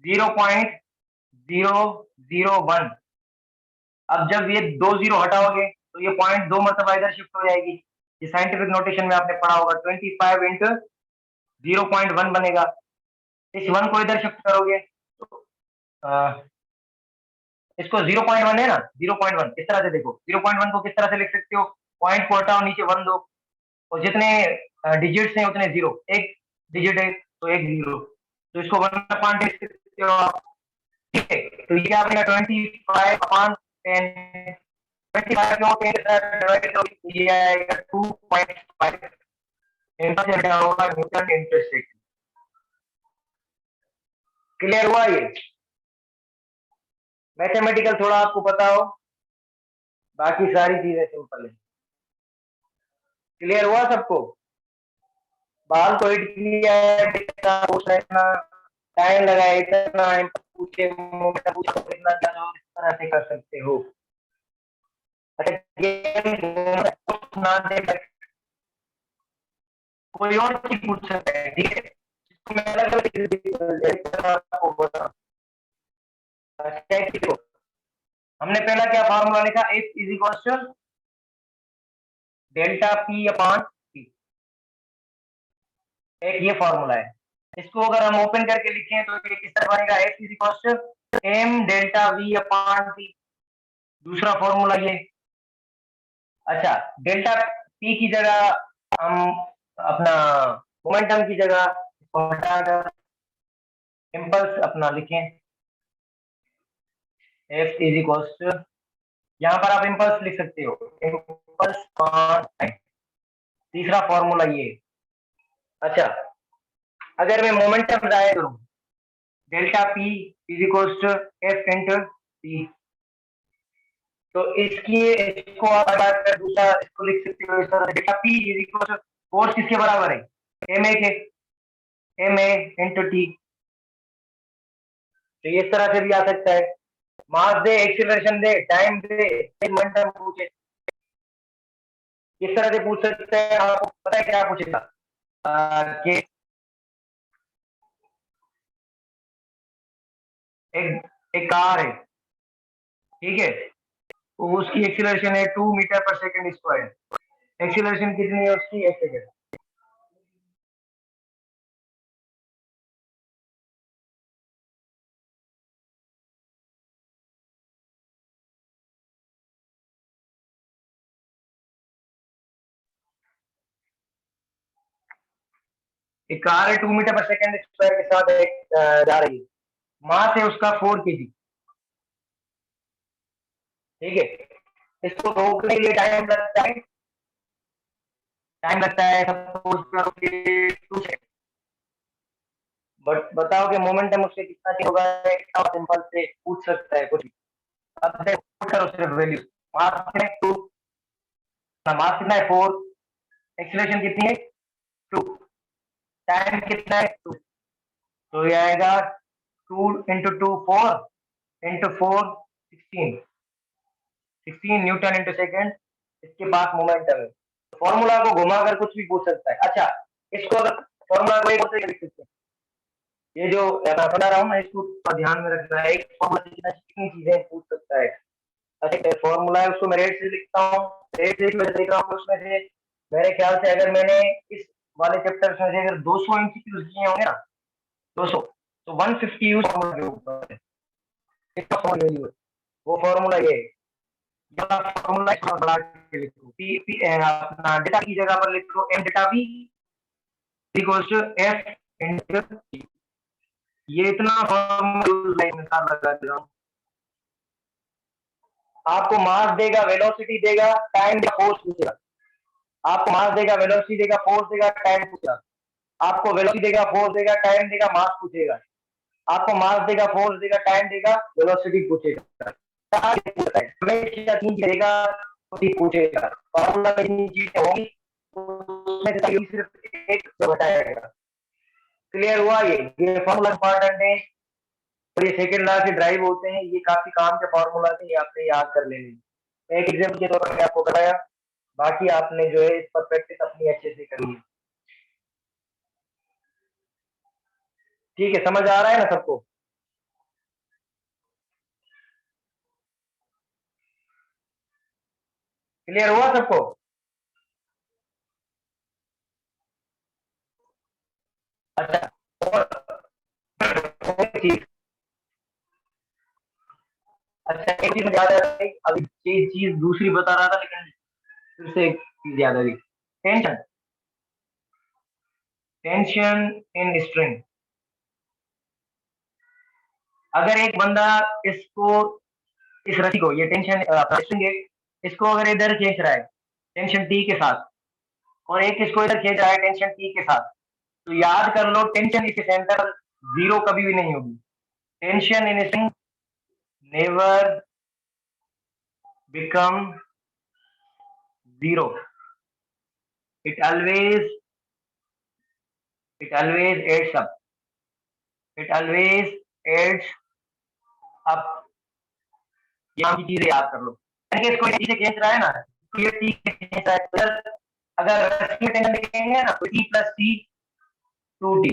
0.001। अब जब ये 2 जीरो हटाओगे तो ये पॉइंट 2 मरतबा इधर शिफ्ट हो जाएगी, ये साइंटिफिक नोटेशन में आपने पढ़ा होगा, 25 इंटू 0.1 बनेगा। इस 1 को इधर शिफ्ट करोगे तो इसको 0.1 है ना, 0.1 इस तरह से देखो, 0.1 को किस तरह से लिख सकते हो, पॉइंट को हटाओ, नीचे 1 दो, और जितने डिजिट्स हैं उतने जीरो, एक डिजिट है तो एक जीरो, तो इसको 1 लिख सकते हो आप, ठीक है। तो ये क्या बनेगा 25/10, 25 को 10 के साथ डिवाइड करो, ये आएगा 2.5, आंसर क्या होगा, न्यूटन इंटरसेक्शन। क्लियर हुआ ये, मैथमेटिकल थोड़ा आपको पता हो, बाकी सारी चीजें सिंपल है। क्लियर हुआ सबको, बाल को हिट किया है, इतना टाइम लगाया, इतना पूछे, इतना इस तरह से कर सकते हो। अच्छा, ना दे कोई और चीज पूछ सकता है, ठीक है, मैं अलग अलग बता, हमने पहला क्या फार्मूला लिखा, F is equal to delta p upon t, एक ये फॉर्मूला है। इसको अगर हम ओपन करके लिखें तो ये किस तरह बनेगा, F is equal to m delta v upon t, दूसरा फॉर्मूला ये। अच्छा, डेल्टा पी की जगह हम अपना मोमेंटम की जगह इसको हटाकर इम्पल्स अपना लिखें, एफ इज इक्वल टू, यहाँ पर आप इम्पल्स लिख सकते हो, इम्पल्स ऑन टाइम, तीसरा फॉर्मूला ये। अच्छा, अगर मैं मोमेंटम जाए करूं, delta p is equal to F into t, तो इसकी इसको आप अगर दूसरा इसको लिख सकते हो इस तरह से, p is equal to force किसके बराबर है, एम ए के, एम ए इंटू टी। तो इस तरह से भी आ सकता है, मास दे, एक्सीलरेशन दे, टाइम दे, मोमेंटम पूछे, इस तरह से पूछ सकते हैं। आपको पता है क्या पूछेगा कि एक एक कार है, ठीक है, तो उसकी एक्सीलरेशन है 2 metre per second square. Acceleration कितनी है उसकी, 1 सेकंड। एक कार है 2 मीटर पर सेकंड स्क्वायर के साथ जा रही है, मास है उसका 4 kg, ठीक है। इसको रोकने के लिए टाइम लगता है सपोज करो कि 2 सेकंड। बट बताओ कि मोमेंटम उससे कितना चेंज होगा, सिंपल से पूछ सकता है कुछ। अब देखो करो सिर्फ वैल्यू, मास कितना है 2, मास कितना है 4, एक्सीलरेशन कितनी है 2, टाइम कितना है 2, तो ये आएगा 2 × 2 4 × 4 16, 16 न्यूटन × सेकेंड इसके पास मोमेंटम है। फॉर्मूला को घुमाकर कुछ भी पूछ सकता है। अच्छा, इसको अगर फॉर्मूला को एक और तरीके से लिख सकते हैं, ये जो मैं बता रहा हूँ ना, इसको ध्यान में रखना है, एक फॉर्मूला से कितनी चीजें पूछ सकता है। अच्छा, फॉर्मूला है उसको मैं रेट से लिखता हूँ, रेट से मैं देख रहा हूँ उसमें से मेरे ख्याल से अगर मैंने इस वाले चैप्टर में से अगर 200 एमसीक्यूज किए होंगे ना, 200, तो 150 यूज फॉर्मूला के ऊपर है, इसका फॉर्मूला है, वो फॉर्मूला ये है। ये वाला फॉर्मूला इसको बढ़ा के लिखो, पी पी अपना डेटा की जगह पर लिखो एम डेटा v equals to F into t. ये इतना फॉर्मूला मिसाल लगा दे रहा हूँ। आपको मास देगा, वेलोसिटी देगा, टाइम देगा, फोर्स पूछेगा। आपको मास देगा, वेलोसिटी देगा, फोर्स देगा, टाइम पूछेगा। आपको वेलोसिटी देगा, फोर्स देगा, टाइम देगा, मास पूछेगा। आपको मास देगा, फोर्स देगा, टाइम देगा, वेलोसिटी पूछेगा। हमेशा 3 देगा तो पूछेगा, फॉर्मूला में 3 चीजें होंगी, उसमें से सिर्फ एक बताएगा। क्लियर हुआ? ये फॉर्मूला इंपॉर्टेंट है, और ये सेकंड लॉ से ड्राइव होते हैं, ये काफी काम के फॉर्मूला थे, ये आपने याद कर लेने। एक एग्जाम्पल के तौर पर मैंने आपको बताया, बाकी आपने जो है इस पर प्रैक्टिस अपनी अच्छे से करनी है। ठीक है, समझ आ रहा है ना सबको? क्लियर हुआ सबको? अच्छा, और एक चीज, अच्छा एक चीज याद आ रही, अभी चीज चीज दूसरी बता रहा था लेकिन फिर से एक चीज याद आ रही। Tension, tension in string. अगर एक बंदा इसको, इस रस्सी को, ये टेंशन स्ट्रिंग है, इसको अगर इधर खींच रहा है टेंशन टी के साथ, और एक इसको इधर खींच रहा है टेंशन टी के साथ, तो याद कर लो टेंशन इसके सेंटर जीरो कभी भी नहीं होगी। Tension in string never become zero, it always, it always adds up, it always adds up. यहाँ की चीजें याद कर लो। इसको टी से खींच रहा है ना, तो ये टी से खींच रहा है, तो अगर टेंशन लिखेंगे ना तो टी प्लस टी 2t।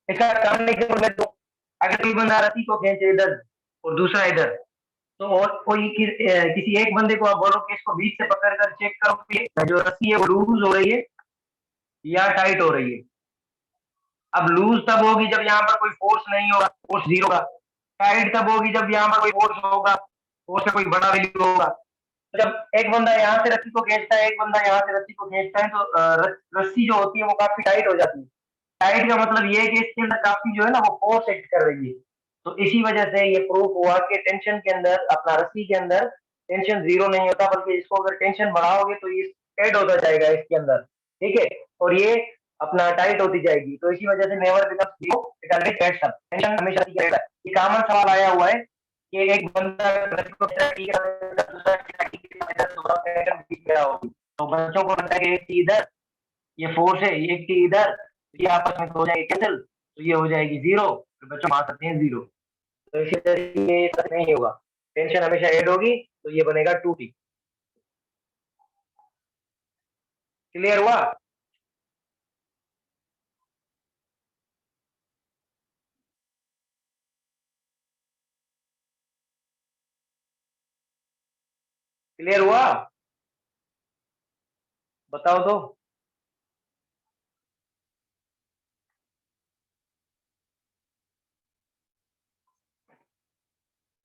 इसका कारण एग्जाम्पल मैं दो, अगर कोई बंदा रस्सी को खींचे इधर और दूसरा इधर, तो और कोई किसी एक बंदे को आप बोलो कि इसको बीच से पकड़ कर चेक करो कि जो रस्सी है वो लूज हो रही है या टाइट हो रही है। अब लूज तब होगी जब यहाँ पर कोई फोर्स नहीं होगा, फोर्स जीरो होगा। टाइट तब होगी जब यहाँ पर कोई फोर्स होगा, फोर्स का कोई बड़ा वैल्यू होगा। तो जब एक बंदा यहाँ से रस्सी को खींचता है, एक बंदा यहाँ से रस्सी को खींचता है, तो रस्सी जो होती है वो काफी टाइट हो जाती है। टाइट का मतलब ये है कि इसके अंदर काफी जो है ना वो फोर्स एक्ट कर रही है। तो इसी वजह से ये प्रूफ हुआ कि टेंशन के अंदर, अपना रस्सी के अंदर टेंशन जीरो नहीं होता, बल्कि इसको अगर टेंशन बढ़ाओगे तो ये ऐड होता जाएगा इसके अंदर, ठीक है, और ये अपना टाइट होती जाएगी। तो इसी वजह से never become zero, it always adds up, tension हमेशा रहेगा। ये कॉमन सवाल आया हुआ है, कि एक बंदा तो बच्चों को लगता है कि एक चीज इधर, ये फोर्स है, ये एक चीज इधर, ये आपस में हो जाएगी कैंसिल, तो ये हो जाएगी जीरो, तो बच्चों आ सकते हैं जीरो। तो इसी तरीके ये सच नहीं होगा, टेंशन हमेशा ऐड होगी, तो ये बनेगा 2t। क्लियर हुआ? क्लियर हुआ? बताओ तो।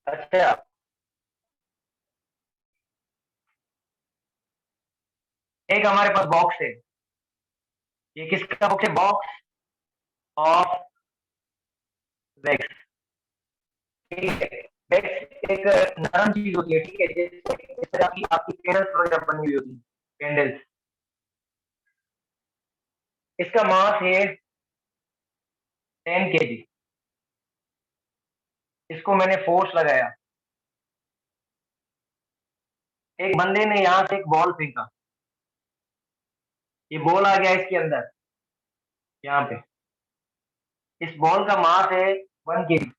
अच्छा, एक हमारे पास बॉक्स है, ये किसका बॉक्स है? Box of wax. ठीक है, वैक्स एक नरम चीज होती है, ठीक है, जैसे इस तरह की आपकी कैंडल्स वगैरह बनी हुई होती है, कैंडल्स। इसका मास है 10 kg। इसको मैंने फोर्स लगाया, एक बंदे ने यहां से एक बॉल फेंका, ये बॉल आ गया इसके अंदर, यहाँ पे। इस बॉल का मास है 1 kg।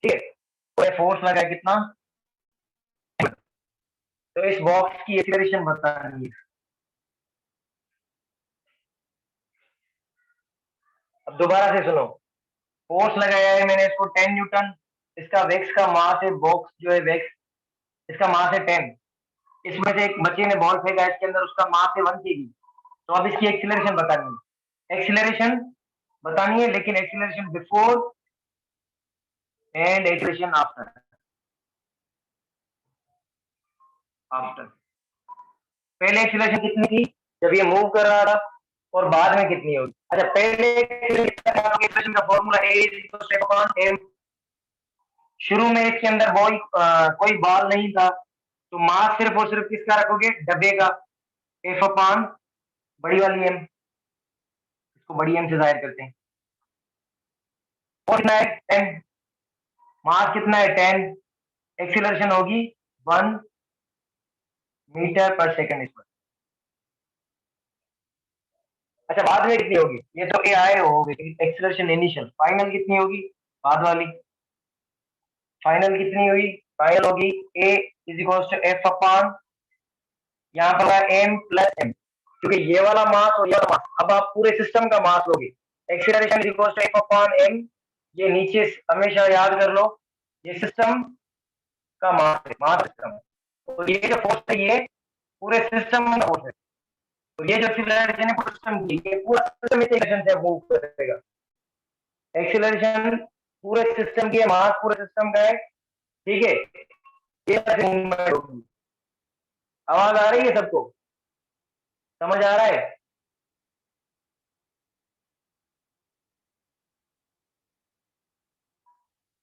ठीक है, तो फोर्स लगा है कितना? तो इस बॉक्स की एक्सीलरेशन बतानी है। अब दोबारा से सुनो, फोर्स लगाया है मैंने इसको 10 न्यूटन, इसका वेक्स का मास है, बॉक्स जो है वेक्स, इसका मास है 10। इसमें से एक बच्चे ने बॉल फेंका, इसके अंदर उसका मास है 1 kg। तो अब इसकी एक्सीलरेशन बतानी है, एक्सीलरेशन बतानी है, लेकिन acceleration before and acceleration after. After, पहले एक्सीलरेशन कितनी थी जब ये मूव कर रहा था, और बाद में कितनी होगी? अच्छा, पहले एक्सीलरेशन का formula a is equal to F upon m. शुरू में इसके अंदर कोई बॉल नहीं था, तो मास सिर्फ और सिर्फ किसका रखोगे? डब्बे का। एफ अपॉन बड़ी वाली एम, इसको बड़ी एम से जाहिर करते हैं। और कितना है? 10। मास कितना है? 10। एक्सीलरेशन होगी 1 मीटर पर सेकंड स्क्वायर। अच्छा, बाद में कितनी होगी? ये तो ए आए हो गई एक्सीलरेशन इनिशियल, फाइनल कितनी होगी? बाद वाली फाइनल कितनी हुई? फाइनल होगी a is equal to F upon, यहाँ पर एम प्लस एम, क्योंकि ये वाला मास और ये वाला मास, अब आप पूरे सिस्टम का मास लोगे। Acceleration is equal to F upon m, ये नीचे हमेशा याद कर लो, ये सिस्टम का मास है, मास सिस्टम। तो ये जो फोर्स है ये पूरे सिस्टम में फोर्स है, तो ये जो एक्सीलरेशन है पूरे सिस्टम की, ये पूरा सिस्टम इस डायरेक्शन से मूव करेगा। एक्सीलरेशन पूरे सिस्टम की है, मास पूरे सिस्टम का है, ठीक है, ये मूवमेंट होगी। आवाज आ रही है सबको? समझ आ रहा है?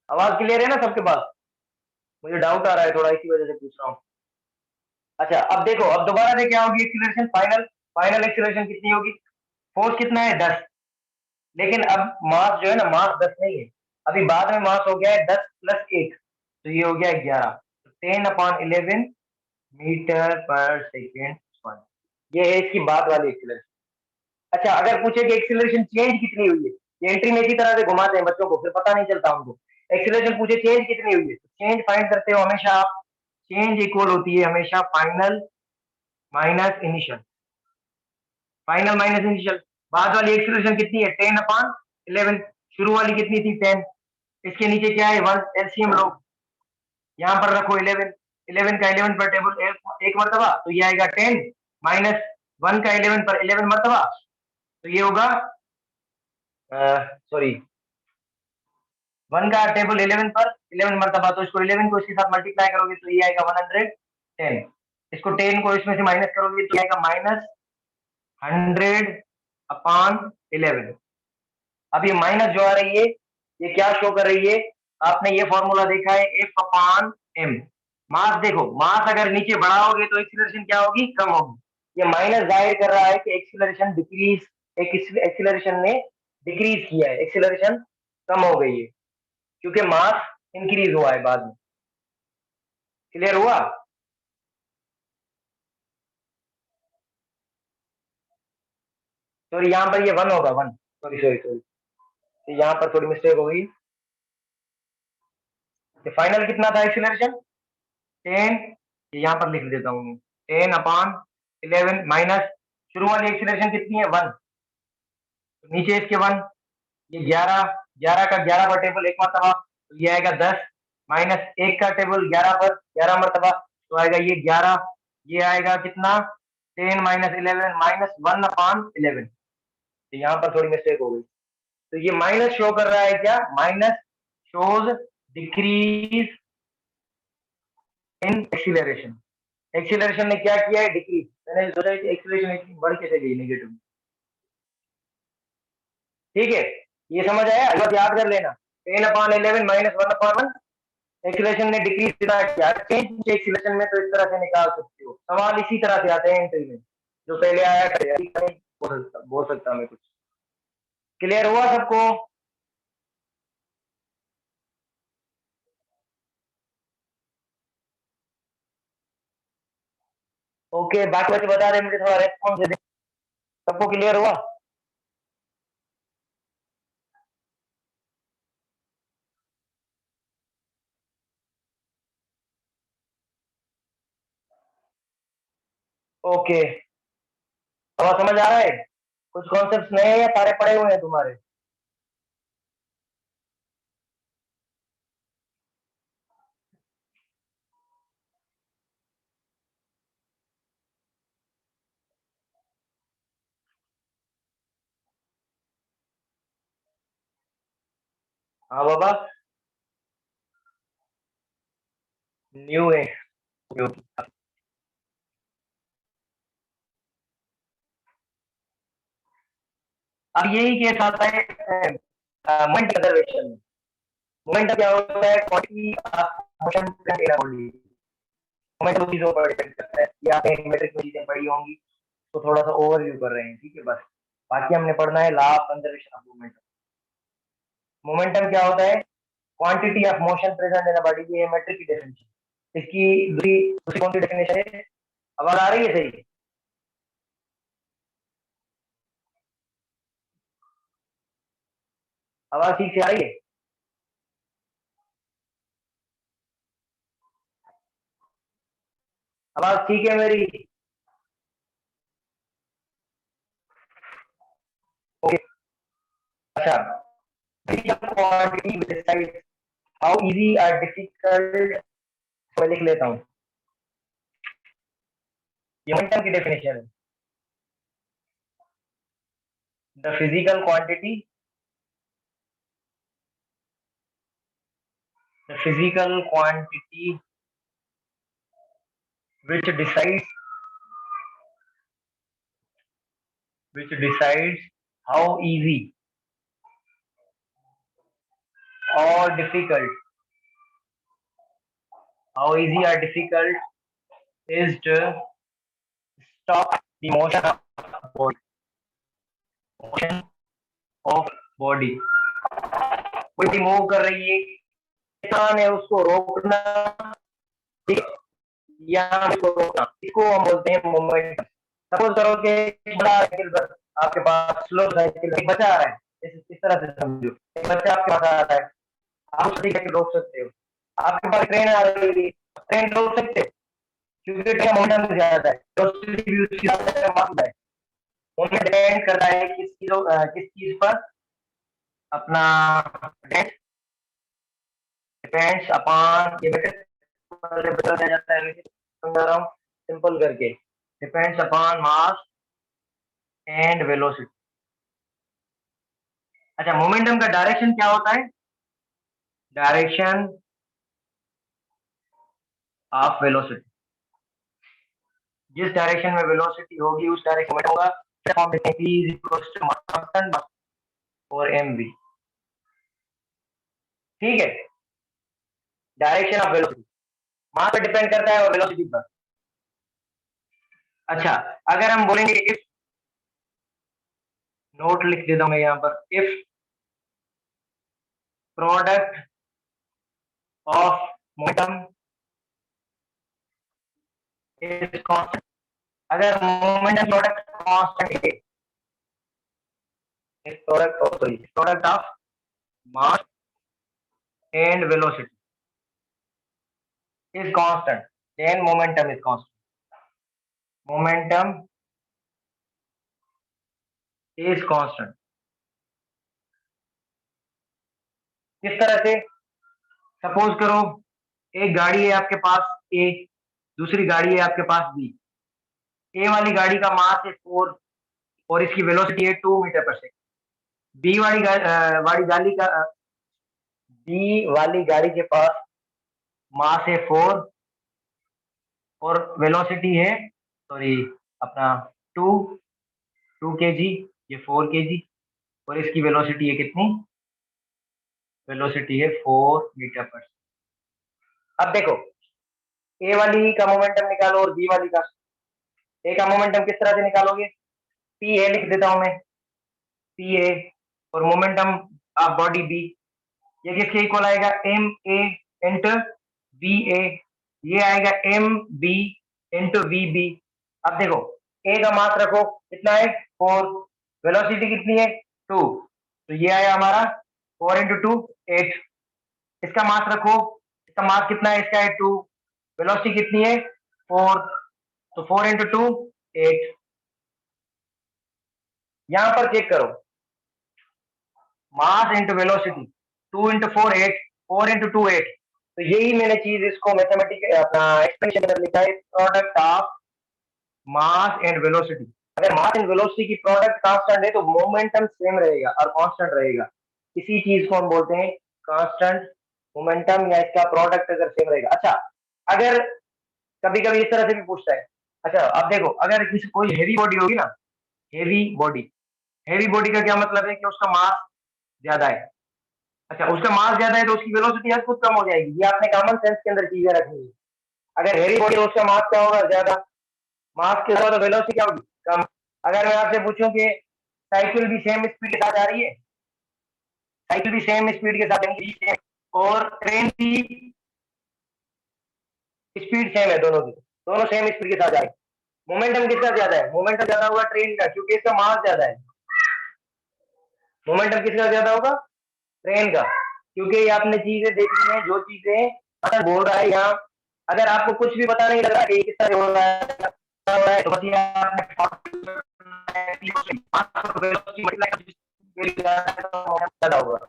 आवाज क्लियर है ना सबके पास? मुझे डाउट आ रहा है थोड़ा, इसी वजह से पूछ रहा हूँ। अच्छा, अब देखो, अब दोबारा से क्या होगी एक्सीलरेशन? फाइनल फाइनल एक्सीलरेशन कितनी होगी? फोर्स कितना है? 10। लेकिन अब मास जो है ना, मास 10 नहीं है, अभी बाद में मास हो गया है 10 + 1, तो ये हो गया 11। 10/11 मीटर पर सेकेंड। ये है इसकी बाद वाली एक्सीलरेशन। अच्छा, अगर पूछे कि एक्सीलरेशन चेंज कितनी हुई है, ये एंट्री में इसी तरह से घुमाते हैं बच्चों को, फिर पता नहीं चलता उनको। एक्सीलरेशन पूछे चेंज कितनी हुई है, चेंज फाइंड करते हो हमेशा आप, चेंज इक्वल होती है हमेशा final minus initial. Final minus initial, बाद वाली एक्सीलरेशन कितनी है? 10/11। शुरू वाली कितनी थी? 10। इसके नीचे क्या है? 1, एलसीएम लो, यहाँ पर रखो 11। 11 का 11 पर टेबल एक मरतबा, तो ये आएगा 10, माइनस 1 का 11 पर 11 मरतबा, तो ये होगा, सॉरी, 1 का टेबल 11 पर 11 मरतबा, तो इसको 11 को इसके साथ मल्टीप्लाई करोगे तो ये आएगा 110। इसको 10 को इसमें से माइनस करोगे तो आएगा -100/11। अब ये माइनस जो आ रही है, ये क्या शो कर रही है? आपने ये फॉर्मूला देखा है, F/m। मास देखो, मास अगर नीचे बढ़ाओगे तो एक्सीलरेशन क्या होगी? कम होगी। ये माइनस जाहिर कर रहा है कि एक्सीलरेशन डिक्रीज, एक्सीलरेशन ने डिक्रीज किया है, एक्सीलरेशन कम हो गई है। क्योंकि मास इंक्रीज हुआ है बाद में। क्लियर हुआ? सॉरी, यहाँ पर ये 1 होगा, 1। सॉरी सॉरी सॉरी, तो यहाँ पर थोड़ी मिस्टेक हो गई। फाइनल कितना था एक्सीलरेशन? 10, यहाँ पर लिख देता हूँ मैं, 10/11 माइनस शुरू वाली एक्सीलरेशन कितनी है? 1। तो नीचे इसके 1, ये 11, 11 का 11 पर टेबल एक मरतबा, तो ये आएगा 10, माइनस 1 का टेबल 11 पर 11 मरतबा, तो आएगा ये 11। ये आएगा कितना? 10 माइनस 11 माइनस 1/11। तो यहाँ पर थोड़ी मिस्टेक हो गई। तो ये माइनस शो कर रहा है क्या? Minus shows decrease in acceleration. Acceleration ने क्या किया है? डिक्रीज। मैंने सोचा कि एक्सीलरेशन इतनी बढ़ कैसे गई नेगेटिव। ठीक है, ये समझ आया? बस याद कर लेना, 10/11 माइनस 1/1। एक्सीलरेशन ने डिक्रीज कितना किया? चेंज एक्सीलरेशन में तो इस तरह से निकाल सकते हो। सवाल इसी तरह से आते हैं इंटरव्यू में, जो पहले आया करे बोल सकता मैं कुछ। क्लियर हुआ सबको? ओके, बाकी बच्चे बता रहे, मुझे थोड़ा रेस्पॉन्स दे दे। सबको क्लियर हुआ? ओके, अब समझ आ रहा है? कुछ कॉन्सेप्ट्स नए हैं या सारे पढ़े हुए हैं तुम्हारे? हाँ बाबा, न्यू है। न्यू। अब यही केस आता है मोमेंट कंजर्वेशन में। मोमेंट क्या होता है? Quantity of motion present in a body. Moment दो चीजों पर डिपेंड करता है। ये आपने न्यूमेरिक में चीजें पढ़ी होंगी, तो थोड़ा सा ओवरव्यू कर रहे हैं, ठीक है बस। बाकी हमने पढ़ना है law of conservation of momentum. Momentum क्या होता है? Quantity of motion present in a body. ये मेट्रिक की डेफिनेशन। इसकी दूसरी दूसरी कौन सी डेफिनेशन है? आवाज आ रही है सही? आवाज ठीक से आ रही है? आवाज ठीक है मेरी? ओके। अच्छा, क्वांटिटी डिसाइड हाउ इजी और डिफिकल्ट। मैं लिख लेता हूँ, ये मोमेंटम की डेफिनेशन है। The physical quantity, the physical quantity which decides how easy or difficult is to stop the motion of body. Motion of body, कोई मूव कर रही है, इंसान है, उसको रोकना, ठीक है? या इसको रोकना, इसको हम बोलते हैं मोमेंट। सपोज करो कि एक बड़ा साइकिल पर आपके पास स्लो साइकिल एक बच्चा आ रहा है, इस तरह से समझो, एक बच्चा आपके पास आ रहा है, आप उसको ठीक है रोक सकते हो। आपके पास ट्रेन आ रही है, ट्रेन रोक सकते हो, क्योंकि ट्रेन मोमेंटम ज्यादा है, वेलोसिटी भी उसकी ज्यादा है। मोमेंट डिपेंड करता है किस चीज पर? अपना डिपेंड्स अपॉन, ये बेटर दिया जाता है, समझा रहा हूँ सिंपल करके। Depends upon mass and velocity. अच्छा, मोमेंटम का डायरेक्शन क्या होता है? Direction of velocity. जिस डायरेक्शन में वेलोसिटी होगी उस डायरेक्शन में होगा। फॉर्म लिखें, P is equals to mass और mv। ठीक है, डायरेक्शन ऑफ वेलोसिटी मास पर डिपेंड करता है और वेलोसिटी पर। अच्छा, अगर हम बोलेंगे इफ, नोट लिख देता हूं मैं यहाँ पर, if product of momentum is constant. अगर मोमेंटम प्रोडक्ट कांस्टेंट है, इस product of mass and velocity is constant, then momentum is constant. Momentum is constant. किस तरह से? सपोज करो एक गाड़ी है आपके पास ए, दूसरी गाड़ी है आपके पास बी। ए वाली गाड़ी का मास है 4 और इसकी वेलोसिटी है 2 मीटर पर सेकंड। बी वाली गाड़ी के पास मास है 4 और वेलोसिटी है अपना 2 kg, ये 4 kg और इसकी वेलोसिटी है कितनी? वेलोसिटी है 4 मीटर पर सेकंड। अब देखो ए वाली का मोमेंटम निकालो और बी वाली का। ए का मोमेंटम किस तरह से निकालोगे? पी ए लिख देता हूं मैं, पी ए और मोमेंटम ऑफ बॉडी बी, ये किसके इक्वल आएगा? M a into v a, ये आएगा m b into v b. अब देखो ए का मास रखो कितना है? 4, वेलोसिटी कितनी है? 2, तो ये आया हमारा 4 इंटू 2 8। इसका मास रखो, इसका मास कितना है? इसका है 2, वेलोसिटी कितनी है? 4, तो 4 इंटू 2 8। यहां पर चेक करो, mass into velocity 2 into 4 8, 4 into 2 8, तो यही मैंने चीज इसको मैथमेटिक अपना एक्सप्रेशन में लिखा है, product of mass and velocity. अगर मास एंड वेलोसिटी की प्रोडक्ट कांस्टेंट है तो मोमेंटम सेम रहेगा और कांस्टेंट रहेगा। इसी चीज को हम बोलते हैं कांस्टेंट मोमेंटम, या इसका प्रोडक्ट अगर सेम रहेगा। अच्छा, अगर कभी कभी इस तरह से भी पूछता है, अच्छा अब देखो अगर किसी कोई हेवी बॉडी होगी ना, हेवी बॉडी का क्या मतलब है? कि उसका मास ज्यादा है। अच्छा, उसका मास ज्यादा है तो उसकी वेलोसिटी हर खुद कम हो जाएगी। ये आपने कॉमन सेंस के अंदर चीजें रखनी है। अगर हेवी बॉडी है उसका मास क्या होगा? ज्यादा। मास के साथ वेलोसिटी क्या होगी? कम। अगर मैं आपसे पूछूं कि साइकिल भी सेम स्पीड के साथ आ रही है, साइकिल भी सेम स्पीड के साथ और ट्रेन की स्पीड सेम है, दोनों सेम स्पीड के साथ जा रही है, मोमेंटम किसका ज्यादा है? मोमेंटम ज्यादा होगा ट्रेन का, क्योंकि इसका मास ज्यादा है। मोमेंटम किसका ज्यादा होगा? ट्रेन का, क्योंकि ये आपने चीजें देखी हैं, जो चीजें अगर बोल रहा है यहाँ, अगर आपको कुछ भी पता नहीं लग रहा कि किस तरह हो रहा है तो बस ये ज्यादा होगा।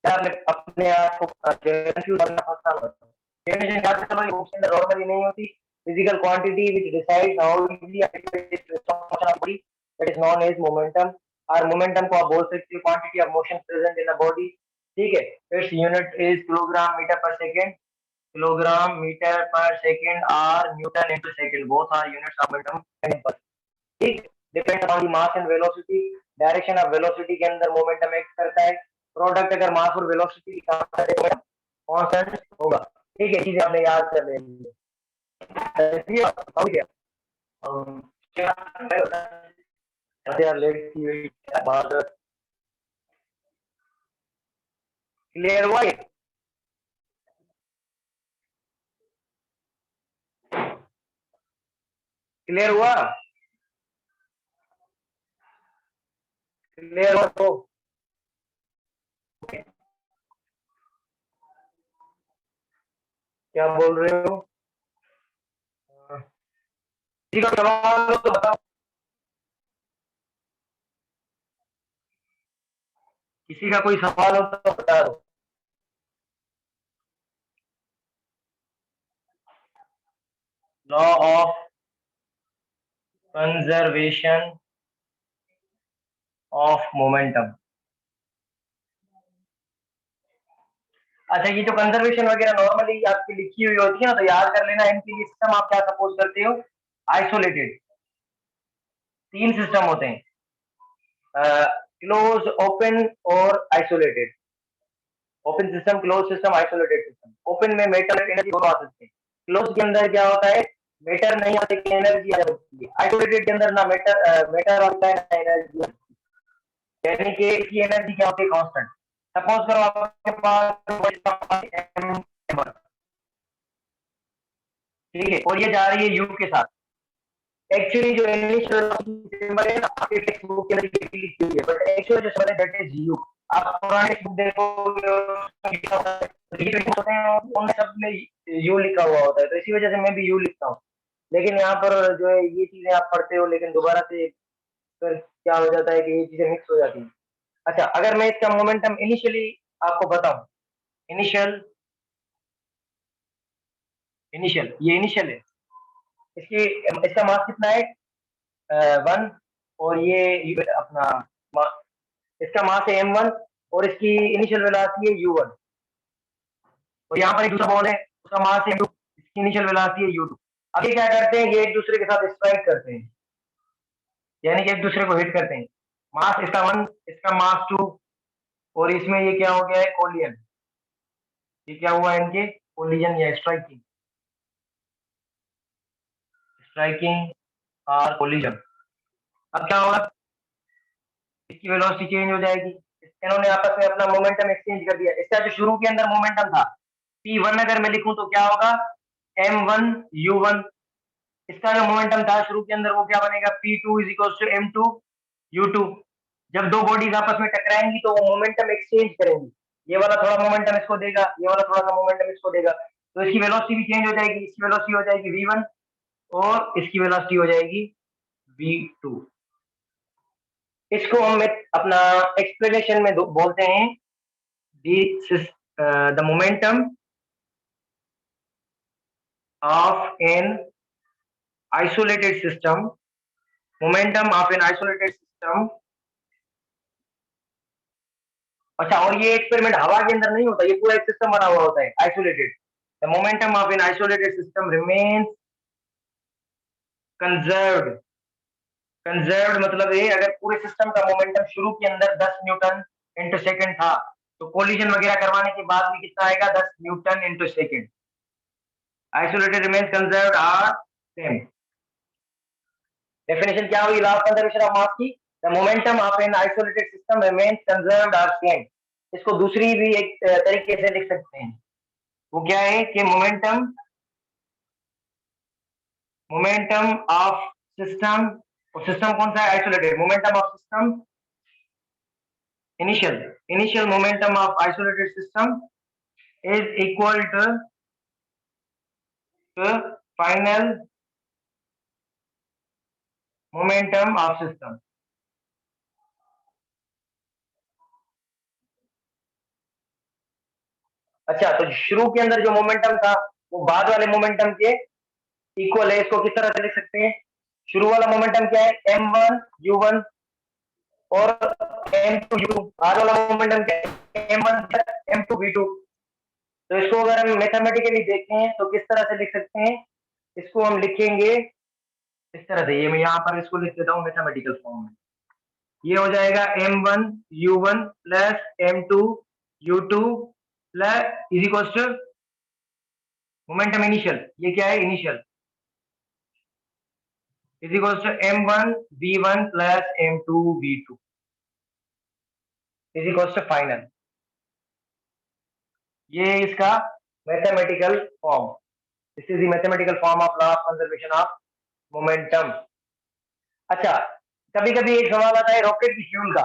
आपने अपने आप को कंफ्यूज करना फंसा होगा। नॉर्मली नहीं होती, physical quantity which decides how easily function of body, that is known as momentum। और मोमेंटम को आप बोल सकते हो quantity of motion present in a body. ठीक है, its unit is kilogram metre per second, kilogram metre per second और newton into second, both are units of momentum. ठीक, depend upon the mass and velocity, direction of velocity के अंदर momentum act करता है। Product अगर मास और velocity की constant होगा। ठीक है, चीजें आपने याद कर लेनी है। क्लियर हुआ? क्लियर हुआ? क्लियर हुआ तो क्या बोल रहे हो? किसी का सवाल हो तो बताओ, किसी का कोई सवाल हो तो बता दो। Law of conservation of momentum. अच्छा, ये जो कंजर्वेशन वगैरह नॉर्मली आपकी लिखी हुई होती है ना, तो याद कर लेना इनके लिए सिस्टम आप क्या सपोज करते हो? आइसोलेटेड। 3 सिस्टम होते हैं, क्लोज, ओपन और isolated. Open system, close system, isolated system. Open में मैटर एनर्जी दोनों आ सकते हैं। क्लोज के अंदर क्या होता है? मैटर नहीं होती कि एनर्जी आ सकती है। आइसोलेटेड के अंदर ना मैटर होता है ना एनर्जी, यानी कि इसकी एनर्जी क्या होती है? कांस्टेंट। सपोज करो आपके पास ठीक है, और ये जा रही है यू के साथ। एक्चुअली जो इनिशियल सिंबल है ना आपके टेक्स्ट बुक के अंदर ये लिखी हुई है, बट एक्चुअल जो सिंबल है दैट इज यू। आप पुराने टेक्स्ट बुक देखोगे होते हैं उन सब में यू लिखा हुआ होता है, तो इसी वजह से मैं भी यू लिखता हूँ। लेकिन यहाँ पर जो है ये चीजें आप पढ़ते हो, लेकिन दोबारा से फिर क्या हो जाता है कि ये चीजें मिक्स हो जाती हैं। अच्छा, अगर मैं इसका मोमेंटम इनिशियली आपको बताऊं, इनिशियल, इनिशियल ये इनिशियल है, इसकी इसका मास कितना है, 1, और ये अपना इसका मास है m1, और इसकी इनिशियल वेलोसिटी है u1, और यहाँ पर एक दूसरा बॉल है उसका मास है m2, इसकी इनिशियल वेलोसिटी है u2। अब ये क्या करते हैं, ये एक दूसरे के साथ स्ट्राइक करते हैं, यानी कि एक दूसरे को हिट करते हैं। मास इसका 1, इसका मास 2, और इसमें ये क्या हो गया है, कोलिजन। ये क्या हुआ है, इनके कोलिजन या स्ट्राइकिंग, स्ट्राइकिंग और कोलिजन। अब क्या होगा, इसकी वेलोसिटी चेंज हो जाएगी, इन्होंने आपस में अपना मोमेंटम एक्सचेंज कर दिया। इसका जो शुरू के अंदर मोमेंटम था p1, अगर मैं लिखूं तो क्या होगा, m1 u1। इसका जो मोमेंटम था शुरू के अंदर वो क्या बनेगा, p2 is equal to m2 u2। जब दो बॉडीज आपस में टकराएंगी तो वो मोमेंटम एक्सचेंज करेंगी, ये वाला थोड़ा मोमेंटम इसको देगा, ये वाला थोड़ा सा मोमेंटम इसको देगा, तो इसकी वेलोसिटी भी चेंज हो जाएगी। इसकी वेलोसिटी हो जाएगी v1 और इसकी वेलोसिटी हो जाएगी v2। इसको हम अपना एक्सप्लेनेशन में बोलते हैं the momentum of an isolated system, momentum of an isolated system। अच्छा, और ये एक्सपेरिमेंट हवा के अंदर नहीं होता, ये पूरा एक सिस्टम बना हुआ होता है isolated. The momentum of an isolated system remains conserved. Conserved मतलब ये, अगर पूरे सिस्टम का मोमेंटम शुरू के अंदर 10 न्यूटन इंटू सेकेंड था, तो कोलिजन वगैरह करवाने के बाद भी कितना आएगा, 10 newton into second. Isolated remains conserved are same. Definition क्या हुई लास्ट कंजर्वेशन ऑफ मास की, the momentum of an isolated system remains conserved are same. इसको दूसरी भी एक तरीके से लिख सकते हैं, वो क्या है कि मोमेंटम, मोमेंटम ऑफ सिस्टम, और सिस्टम कौन सा है, isolated. Momentum of system initial, initial momentum of isolated system is equal to final momentum of system. अच्छा, तो शुरू के अंदर जो मोमेंटम था वो बाद वाले मोमेंटम के इक्वल है। इसको किस तरह से लिख सकते हैं, शुरू वाला मोमेंटम क्या है, m1 u1, और m2 u2। बाद वाला मोमेंटम क्या है, m1 m2 v2। तो इसको अगर हम मैथमेटिकली देखें तो किस तरह से लिख सकते हैं, इसको हम लिखेंगे इस तरह से, ये मैं यहाँ पर इसको लिख देता हूँ मैथमेटिकल फॉर्म में। ये हो जाएगा m1 u1 plus m2 u2 plus is equal to momentum initial, ये क्या है, initial, is equal to m1 v1 plus m2 v2 is equal to final. ये इसका mathematical form, this is the mathematical form of law of conservation of momentum. अच्छा, कभी कभी एक सवाल आता है रॉकेट की फ्यूल का,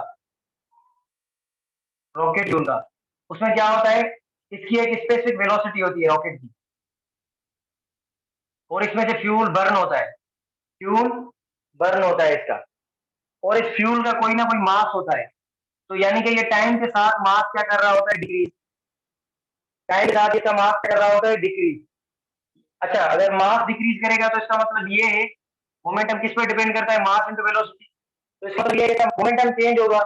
रॉकेट फ्यूल का, उसमें क्या होता है, इसकी एक स्पेसिफिक वेलोसिटी होती है रॉकेट की, और इसमें से फ्यूल बर्न होता है, फ्यूल बर्न होता है इसका, और इस फ्यूल का कोई ना कोई मास होता है। तो यानी कि ये टाइम के साथ मास क्या कर रहा होता है, डिक्रीज, टाइम के साथ इसका मास क्या कर रहा होता है, डिक्रीज। अच्छा, अगर मास डिक्रीज करेगा तो इसका मतलब ये है, मोमेंटम किस पर डिपेंड करता है, मास इनटू वेलोसिटी। तो इसका मतलब ये है मोमेंटम चेंज होगा,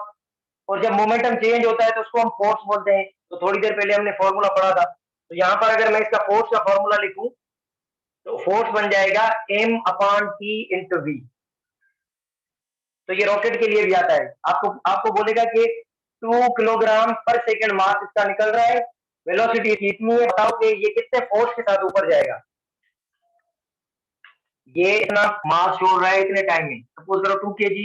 और जब मोमेंटम चेंज होता है तो उसको हम फोर्स बोलते हैं। तो थोड़ी देर पहले हमने फॉर्मूला पढ़ा था, तो यहाँ पर अगर मैं इसका फोर्स का फॉर्मूला लिखूं तो फोर्स बन जाएगा m/t इंटू v। तो ये रॉकेट के लिए भी आता है, आपको आपको बोलेगा कि 2 किलोग्राम पर सेकंड मास इसका निकल रहा है, वेलोसिटी कितनी है, बताओ कि ये कितने फोर्स के साथ ऊपर जाएगा। ये इतना मास छोड़ रहा है इतने टाइम में, सपोज करो 2 kg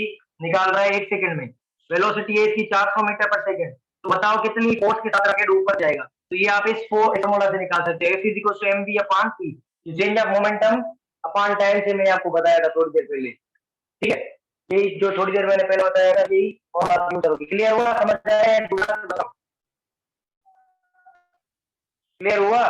निकाल रहा है 1 सेकंड में, वेलोसिटी है इसकी 400 मीटर पर सेकंड, तो बताओ कितनी फोर्स के साथ रॉकेट ऊपर जाएगा। तो ये आप इस फॉर्मूला से निकाल सकते हैं, F = mv upon p, change of momentum upon time से मैं आपको बताया था थोड़ी देर पहले, ठीक है। ये जो थोड़ी देर मैंने पहले बताया था, यही और बात यूज करोगे। क्लियर हुआ, समझ आया? क्लियर हुआ?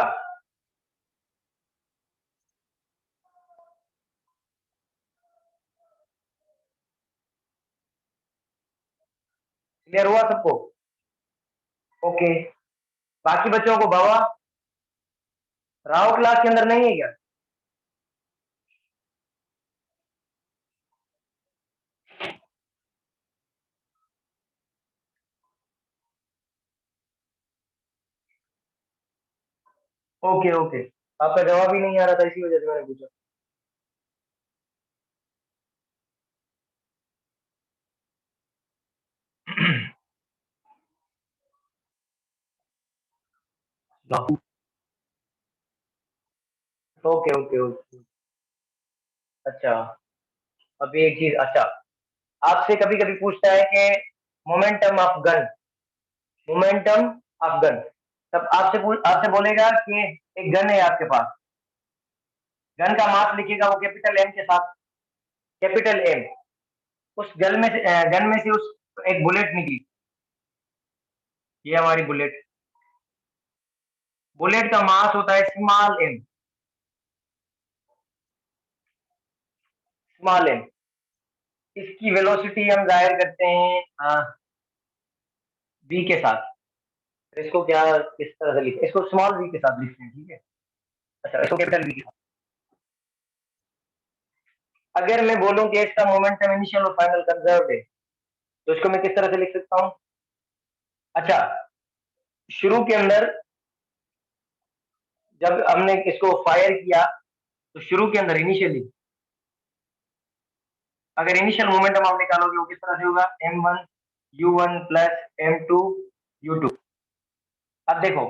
क्लियर हुआ सबको? ओके। बाकी बच्चों को बाबा राव क्लास के अंदर नहीं है क्या? ओके ओके, आपका जवाब ही नहीं आ रहा था, इसी वजह से मैंने पूछा। Okay okay okay. अच्छा, अभी एक चीज, अच्छा, आपसे कभी कभी पूछता है कि momentum of gun, momentum of gun, तब आपसे बोलेगा कि एक गन है आपके पास, गन का मास लिखिएगा वो कैपिटल एम के साथ, कैपिटल एम। उस गन में से उस एक बुलेट निकली, ये हमारी बुलेट, बुलेट का मास होता है स्मॉल एम, स्मॉल एम। इसकी वेलोसिटी हम जाहिर करते हैं v के साथ। इसको क्या, किस तरह से लिखते हैं इसको? स्मॉल v के साथ लिखते हैं, ठीक है। अच्छा, इसको कैपिटल v के साथ। अगर मैं बोलूं कि इसका मोमेंटम इनिशियल और फाइनल कंजर्व्ड है, तो इसको मैं किस तरह से लिख सकता हूं? अच्छा, शुरू के अंदर जब हमने इसको फायर किया, तो शुरू के अंदर इनिशियली अगर इनिशियल मोमेंटम आप निकालोगे वो किस तरह से होगा? m1 u1 plus m2 u2। अब देखो,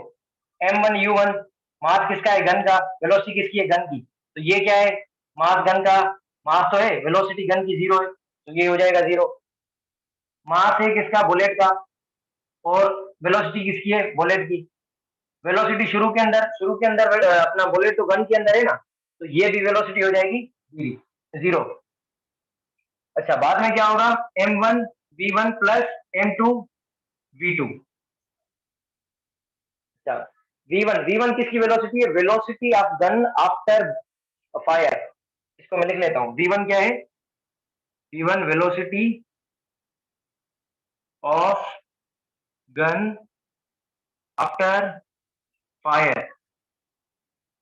m1 u1 मास किसका है? गन का। वेलोसिटी किसकी है? गन की। तो ये क्या है? मास गन का, मास तो है, वेलोसिटी गन की 0 है, तो ये हो जाएगा 0। मास है किसका? बुलेट का। और वेलोसिटी किसकी है? बुलेट की। वेलोसिटी शुरू के अंदर अपना बुलेट तो गन के अंदर है ना, तो ये भी वेलोसिटी हो जाएगी 0। अच्छा, बाद में क्या होगा? m1 v1 plus m2 v2। अच्छा, v1 किसकी वेलोसिटी है? Velocity of gun after fire. इसको मैं लिख लेता हूं, v1 क्या है? v1 velocity of gun after fire.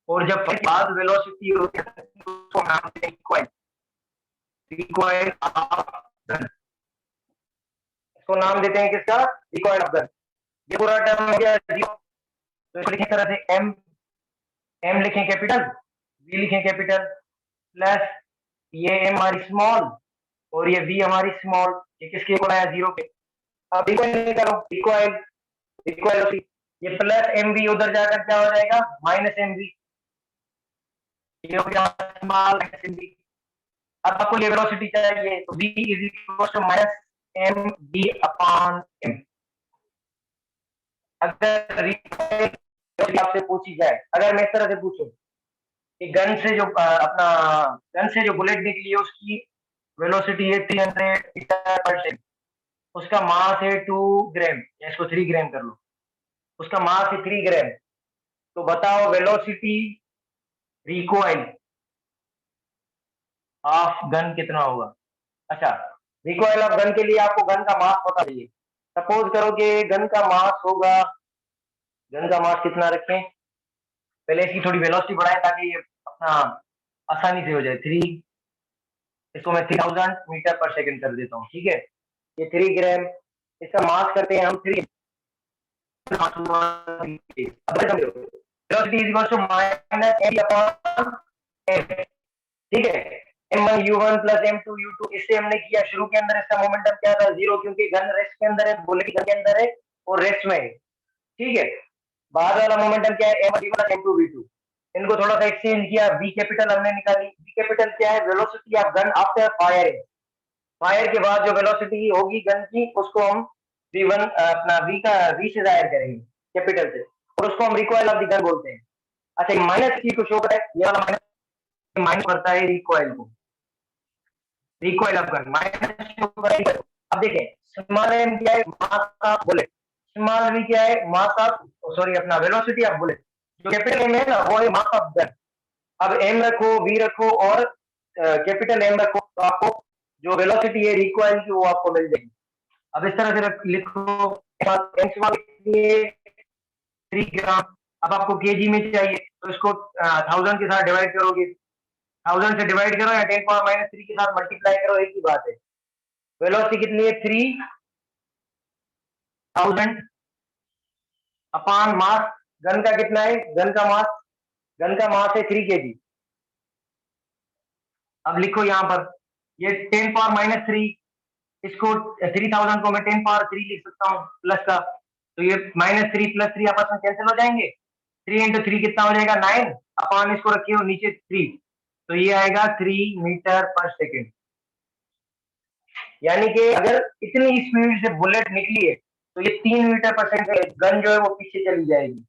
और जब बाद वेलोसिटी होती है उसको नाम देते हैं रिकॉइल, रिकॉइल ऑफ गन। इसको नाम देते हैं किसका? Recoil of gun. ये पूरा टर्म हो गया 0। तो इसको लिखें तरह से एम लिखें कैपिटल, वी लिखें कैपिटल, प्लस ये एम हमारी स्मॉल और ये वी हमारी स्मॉल, ये किसके इक्वल आया? 0 के। अब रिकॉइल निकालो, रिकॉइल, रिकॉइल ये प्लस एम वी उधर जाकर क्या हो जाएगा? Minus m v. ये हो गया स्मॉल माइनस एम वी। अब आपको ये वेलोसिटी चाहिए, तो v is equal to minus m v upon M. अगर रिकॉइल आपसे पूछी जाए, अगर मैं इस तरह से पूछूं कि गन से जो अपना गन से जो बुलेट निकली है उसकी वेलोसिटी है 300 मीटर पर सेकंड, उसका मास है 2 ग्राम, या इसको 3 ग्राम कर लो, उसका मास है 3 ग्राम। तो बताओ वेलोसिटी रिकॉइल ऑफ गन कितना होगा? अच्छा, रिकॉइल ऑफ गन के लिए आपको गन का मास पता चाहिए। सपोज करो कि गन का मास होगा, गन का मास कितना रखें? पहले इसकी थोड़ी वेलोसिटी बढ़ाएं ताकि ये अपना आसानी से हो जाए। 3, इसको मैं 3000 मीटर पर सेकंड कर देता हूँ, ठीक है। ये 3 ग्राम, इसका मास करते हैं हम 3, velocity is equal to minus m upon M, ठीक है। m1 u1 plus m2 u2, इससे हमने किया शुरू के अंदर इसका मोमेंटम क्या था? 0, क्योंकि गन रेस्ट के अंदर है, बुलेट गन के अंदर है और रेस्ट में है, ठीक है। बाद वाला मोमेंटम क्या है? m1 plus m2 v2। इनको थोड़ा सा एक्सचेंज किया, v कैपिटल हमने निकाली। v कैपिटल क्या है? Velocity of gun after firing. Fire के बाद जो वेलोसिटी होगी गन की, उसको हम v1 अपना v से जाहिर करेंगे कैपिटल से। और उसको हम रिकॉइल ऑफ द गन बोलते हैं। अच्छा, ये माइनस की को शो करता है, ये वाला माइनस माइनस करता है रिकॉइल को, recoil of gun minus show करता है। अब देखें, स्मॉल एम क्या है, mass of bullet, small v क्या है, मास ऑफ, सॉरी अपना वेलोसिटी ऑफ बुलेट, जो कैपिटल एम है ना वो है मास ऑफ गन। अब एम रखो, वी रखो और कैपिटल एम रखो, तो आपको जो वेलोसिटी है रिकॉइल की वो आपको मिल जाएगी। अब इस तरह से लिखो, एम स्मॉल 3 ग्राम। अब आपको केजी में चाहिए तो इसको 1000 के साथ डिवाइड करोगे, 1000 से डिवाइड करो या 10 पावर माइनस 3 के साथ मल्टीप्लाई करो, एक ही बात है। वेलोसिटी कितनी है, 3000 अपॉन मास, गन का कितना है, गन का मास है 3 केजी। अब लिखो यहाँ पर ये 10 पावर माइनस 3, इसको 3000 को मैं 10 पावर 3 लिख सकता हूँ प्लस का, तो ये -3 + 3 आपस में कैंसिल हो जाएंगे। 3 × 3 कितना हो जाएगा, 9, अपॉन इसको रखिए हो नीचे 3, तो ये आएगा 3 मीटर पर सेकेंड। यानी कि अगर इतनी स्पीड से बुलेट निकली है तो ये 3 मीटर पर सेकेंड गन जो है वो पीछे चली जाएगी,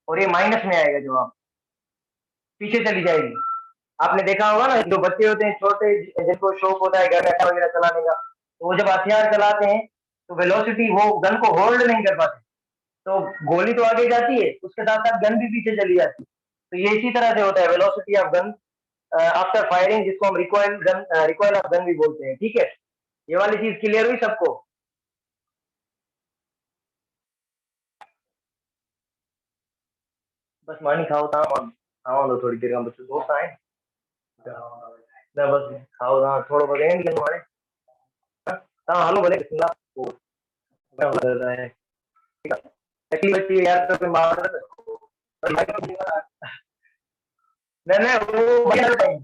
और ये माइनस में आएगा जवाब, पीछे चली जाएगी। आपने देखा होगा ना, जो बच्चे होते हैं छोटे जिनको शौक होता है गन वगैरह चलाने का, तो वो जब हथियार चलाते हैं तो वेलोसिटी वो गन को होल्ड नहीं कर पाते, तो गोली तो आगे जाती है उसके साथ साथ गन भी पीछे चली जाती है। तो ये इसी तरह से होता है velocity of gun after firing, जिसको हम रिकॉइल ऑफ गन भी बोलते हैं। ठीक है, ये वाली चीज क्लियर हुई सबको? बस मानी खाओ था, खाओ दो थोड़ी देर का, बच्चों दोस्त आए ना, बस खाओ ना थोड़ा बहुत एंड लेने वाले। हाँ हेलो बोले कितना वो क्या हो रहा है, एक्चुअली बच्ची यार तो कोई मार रहा है, नहीं वो बढ़िया नहीं।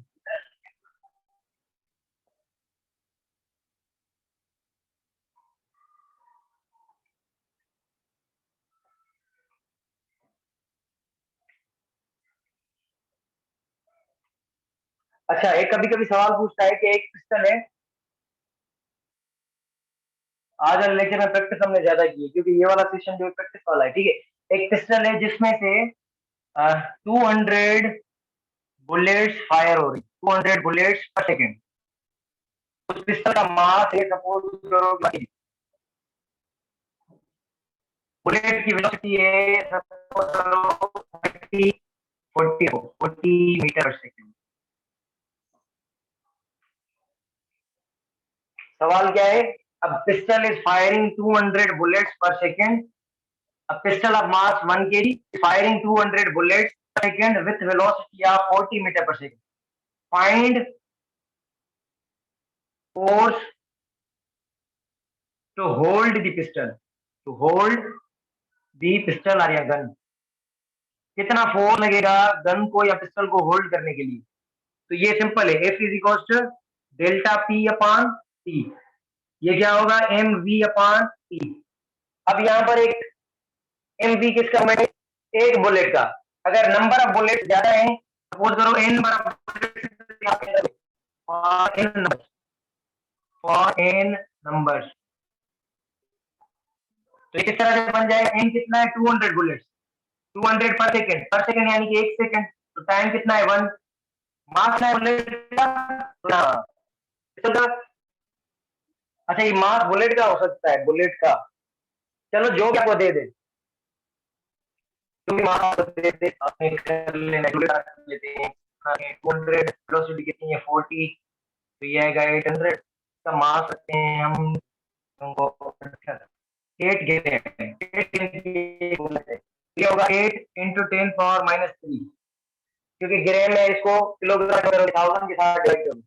अच्छा, एक कभी कभी सवाल पूछता है कि एक पिस्टल है, आज वाले लेक्चर में प्रैक्टिस हमने ज्यादा की है क्योंकि ये वाला सेशन जो प्रैक्टिस वाला है। ठीक है, एक पिस्टल है जिसमें से 200 बुलेट्स फायर हो रही, 200 बुलेट्स पर सेकेंड। उस पिस्टल का मास है, सपोज करो बुलेट की वेलोसिटी है सपोज करो 40 मीटर पर सेकेंड। सवाल क्या है, अब पिस्टल इज फायरिंग 200 बुलेट्स पर second, a pistol of mass 1 kg firing 200 bullets per second with velocity of 40 meter per second. Find force to hold the pistol. To hold the pistol or या gun, कितना force लगेगा gun को या pistol को hold करने के लिए? तो ये सिंपल है, F is equal to delta P upon T। ये क्या होगा, एम वी अपॉन टी। अब यहाँ पर एक एम वी किसका है, एक बुलेट का। अगर नंबर ऑफ बुलेट ज्यादा है, सपोज करो n number of bullet for n number, तो किस तरह से बन जाएगा, एन कितना है 200 बुलेट, 200 पर सेकेंड यानी कि 1 सेकेंड, तो टाइम कितना है 1, मास है बुलेट का। अच्छा, ये मास बुलेट का हो सकता है, बुलेट का, चलो जो क्या को दे दे, मास दे दे अपने कर लेना, लेते हैं 200, वेलोसिटी कितनी है 40, तो ये आएगा 800 का मास रखते हैं हम तुमको 8 घेरे हैं, 8 ये होगा 8 × 10 पावर -3, क्योंकि गिरे में इसको किलोग्राम करो 1000 के साथ डिवाइड करो।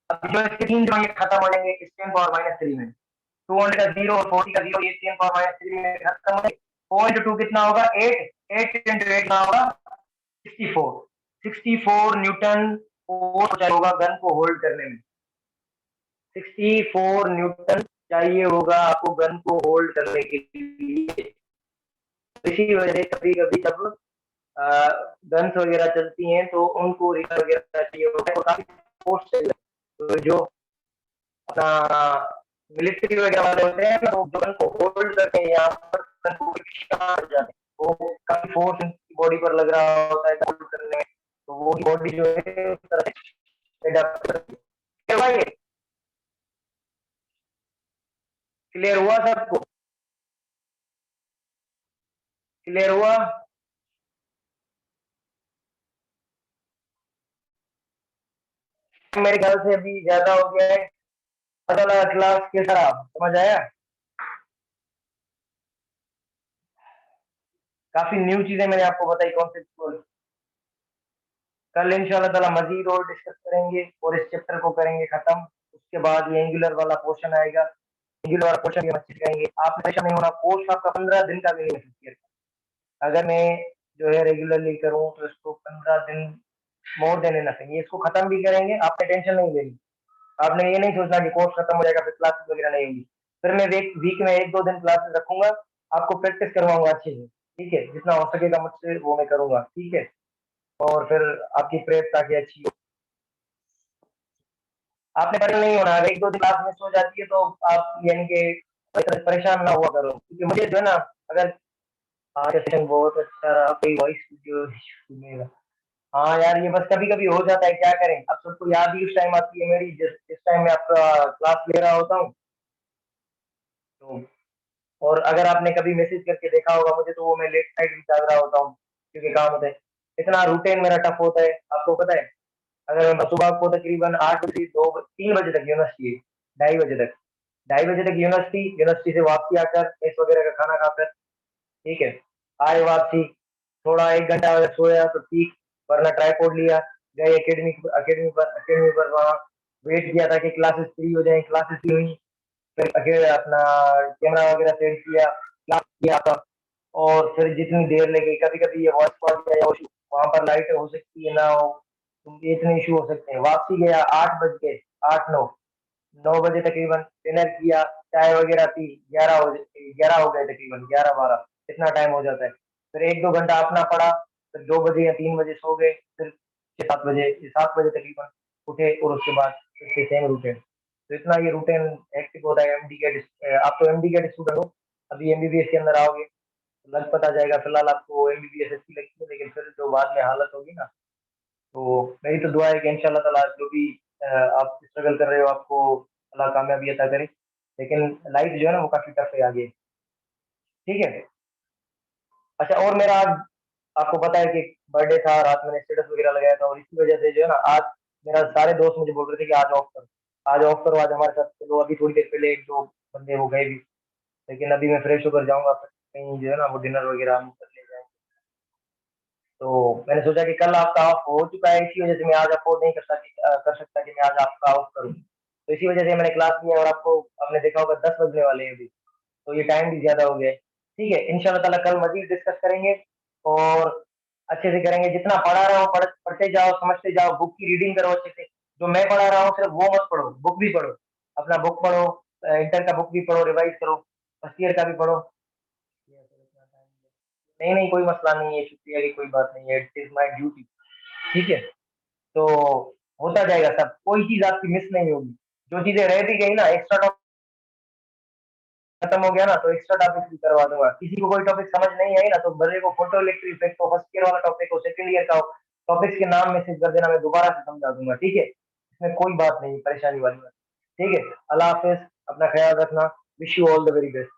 अब जो इसके 3 जो ये खत्म हो जाएंगे इस 10 पावर -3 में, 200 का 0 और 40 का 0, ये 10 पावर -3 में खत्म हो जाएंगे। 4 × 2 कितना होगा 8, 8 × 8 कितना होगा 64, 64 न्यूटन फोर्स होगा गन को होल्ड करने में, 64 न्यूटन चाहिए होगा आपको गन को होल्ड करने के लिए। इसी वजह से कभी कभी जब गन्स वगैरह चलती हैं तो उनको रिकॉइल वगैरह चाहिए होता है, काफी फोर्स चाहिए। तो जो अपना मिलिट्री वगैरह वाले होते हैं तो गन को होल्ड करके यहाँ पर गन को जाते हैं, वो काफी फोर्स बॉडी पर लग रहा होता है काम करने में, तो वो बॉडी जो है उस तरह से adapt करती है। क्या भाई, क्लियर हुआ सबको? क्लियर हुआ? मेरे ख्याल से अभी ज्यादा हो गया है, पता लगा क्लास कैसा रहा, समझ आया? काफी न्यू चीजें मैंने आपको बताई कॉन्सेप्ट। कल इंशाल्लाह ताला मजीद और डिस्कस करेंगे और इस चैप्टर को करेंगे खत्म। उसके बाद ये एंगुलर वाला पोर्शन आएगा, एंगुलर वाला पोर्शन भी हम अच्छे से करेंगे। आप परेशान नहीं होना, कोर्स आपका 15 दिन का भी नहीं है 50 ईयर का। अगर मैं जो है रेगुलरली करूँ तो इसको 15 दिन मोर देन इनफ है, ये इसको खत्म भी करेंगे, आपने टेंशन नहीं लेनी। आपने ये नहीं सोचना कि कोर्स खत्म हो जाएगा फिर क्लासेस वगैरह नहीं होगी। फिर मैं वीक में 1-2 दिन क्लासेस रखूंगा, आपको प्रैक्टिस करवाऊंगा अच्छे से, ठीक है? जितना हो सकेगा मुझसे वो मैं करूंगा, ठीक है? और फिर आपकी प्रेप ताकि अच्छी हो। आपने परेशान नहीं होना, अगर 1-2 दिन क्लास मिस हो जाती है तो आप यानी कि परेशान ना हुआ करो, क्योंकि मुझे जो है ना, अगर आज का सेशन बहुत अच्छा रहा, कोई वॉइस जो सुनेगा। हाँ यार, ये बस कभी कभी हो जाता है, क्या करें, अब सबको याद ही उस टाइम आती है मेरी जिस टाइम में आपका क्लास ले रहा होता हूँ। तो और अगर आपने कभी मैसेज करके देखा होगा मुझे, तो वो मैं लेट नाइट भी जाग रहा होता हूँ, क्योंकि काम होता है। इतना रूटीन मेरा टफ होता है, आपको पता है। अगर मैं सुबह को तकरीबन 8 बजे 3 बजे तक यूनिवर्सिटी है, 2:30 बजे तक, 2:30 बजे तक यूनिवर्सिटी, यूनिवर्सिटी से वापसी आकर मेस वगैरह का खाना खाकर, ठीक है, आए वापसी, थोड़ा 1 घंटा अगर सोया तो ठीक, वरना ट्राईपोड लिया, गए अकेडमी पर वहाँ वेट किया था कि क्लासेस फ्री हो जाए, क्लासेस फ्री हुई, फिर अकेले अपना कैमरा वगैरह सेट किया, क्लास किया था। और फिर जितनी देर लगी, कभी कभी ये हॉटस्पॉट या वहां पर लाइट हो सकती है ना हो, तो ये इतने इशू हो सकते हैं। वापसी गया 8 बज के, 8-9 9 बजे तकरीबन डिनर किया, चाय वगैरह पी, 11 हो गए तकरीबन, 11-12, इतना टाइम हो जाता है। फिर 1-2 घंटा अपना पढ़ा, फिर 2 बजे या 3 बजे सो गए, फिर 6-7 बजे तकरीबन उठे, और उसके बाद फिर से सेम रूटीन। तो इतना ये रूटीन हेक्टिक होता है। आप तो एमडी के स्टूडेंट हो, अभी एमबीबीएस के अंदर आओगे तो लग पता जाएगा। फिलहाल आपको एमबीबीएस अच्छी लगती है, लेकिन फिर जो बाद में हालत होगी ना, तो मेरी तो दुआ है कि इंशाल्लाह ताला जो भी आप स्ट्रगल कर रहे हो, आपको अल्लाह कामयाबी अता करे। लेकिन लाइफ जो है ना वो काफी टफ है आगे, ठीक है? अच्छा, और मेरा आज आपको पता है कि बर्थडे था, रात मैंने स्टेटस वगैरह लगाया था, और इसी वजह से जो है ना आज मेरा सारे दोस्त मुझे बोल रहे थे कि आज ऑफ करो, आज ऑफ करो, आज हमारे साथ चलो। अभी थोड़ी देर पहले 1-2 बंदे वो गए भी, लेकिन अभी मैं फ्रेश होकर जाऊंगा, फिर कहीं जो है ना वो डिनर वगैरह हम कर ले जाएंगे। तो मैंने सोचा कि कल आपका ऑफ हो चुका है, इसी वजह से मैं आज अफोर्ड नहीं कर सकता कि मैं आज आपका ऑफ करूं। तो इसी वजह से मैंने क्लास लिया, और आपको आपने देखा होगा 10 बजने वाले हैं अभी, तो ये टाइम भी ज्यादा हो गया है। ठीक है, इंशाल्लाह ताला कल मजीद डिस्कस करेंगे, और अच्छे से करेंगे। जितना पढ़ा रहा हूँ पढ़ते जाओ, समझते जाओ, बुक की रीडिंग करो अच्छे से। जो मैं पढ़ा रहा हूँ सिर्फ वो मत पढ़ो, बुक भी पढ़ो, अपना बुक पढ़ो, इंटर का बुक भी पढ़ो, रिवाइज करो, फर्स्ट ईयर का भी पढ़ो। नहीं नहीं, कोई मसला नहीं है, शुक्रिया की कोई बात नहीं है, इट इज माई ड्यूटी, ठीक है? तो होता जाएगा सब, कोई चीज आपकी मिस नहीं होगी। जो चीजें रह भी गई ना, एक्स्ट्रा खत्म हो गया ना, तो एक्स्ट्रा टॉपिक भी करवा दूंगा। किसी को कोई टॉपिक समझ नहीं आई ना, तो भले को फोटो इलेक्ट्रिक इफेक्ट हो, फर्स्ट ईयर वाला टॉपिक हो, सेकंड ईयर का हो, टॉपिक्स के नाम मैसेज कर देना, मैं दोबारा से समझा दूंगा, ठीक है? इसमें कोई बात नहीं परेशानी वाली बात, ठीक है? अल्लाह हाफिज, अपना ख्याल रखना, wish you all the very best.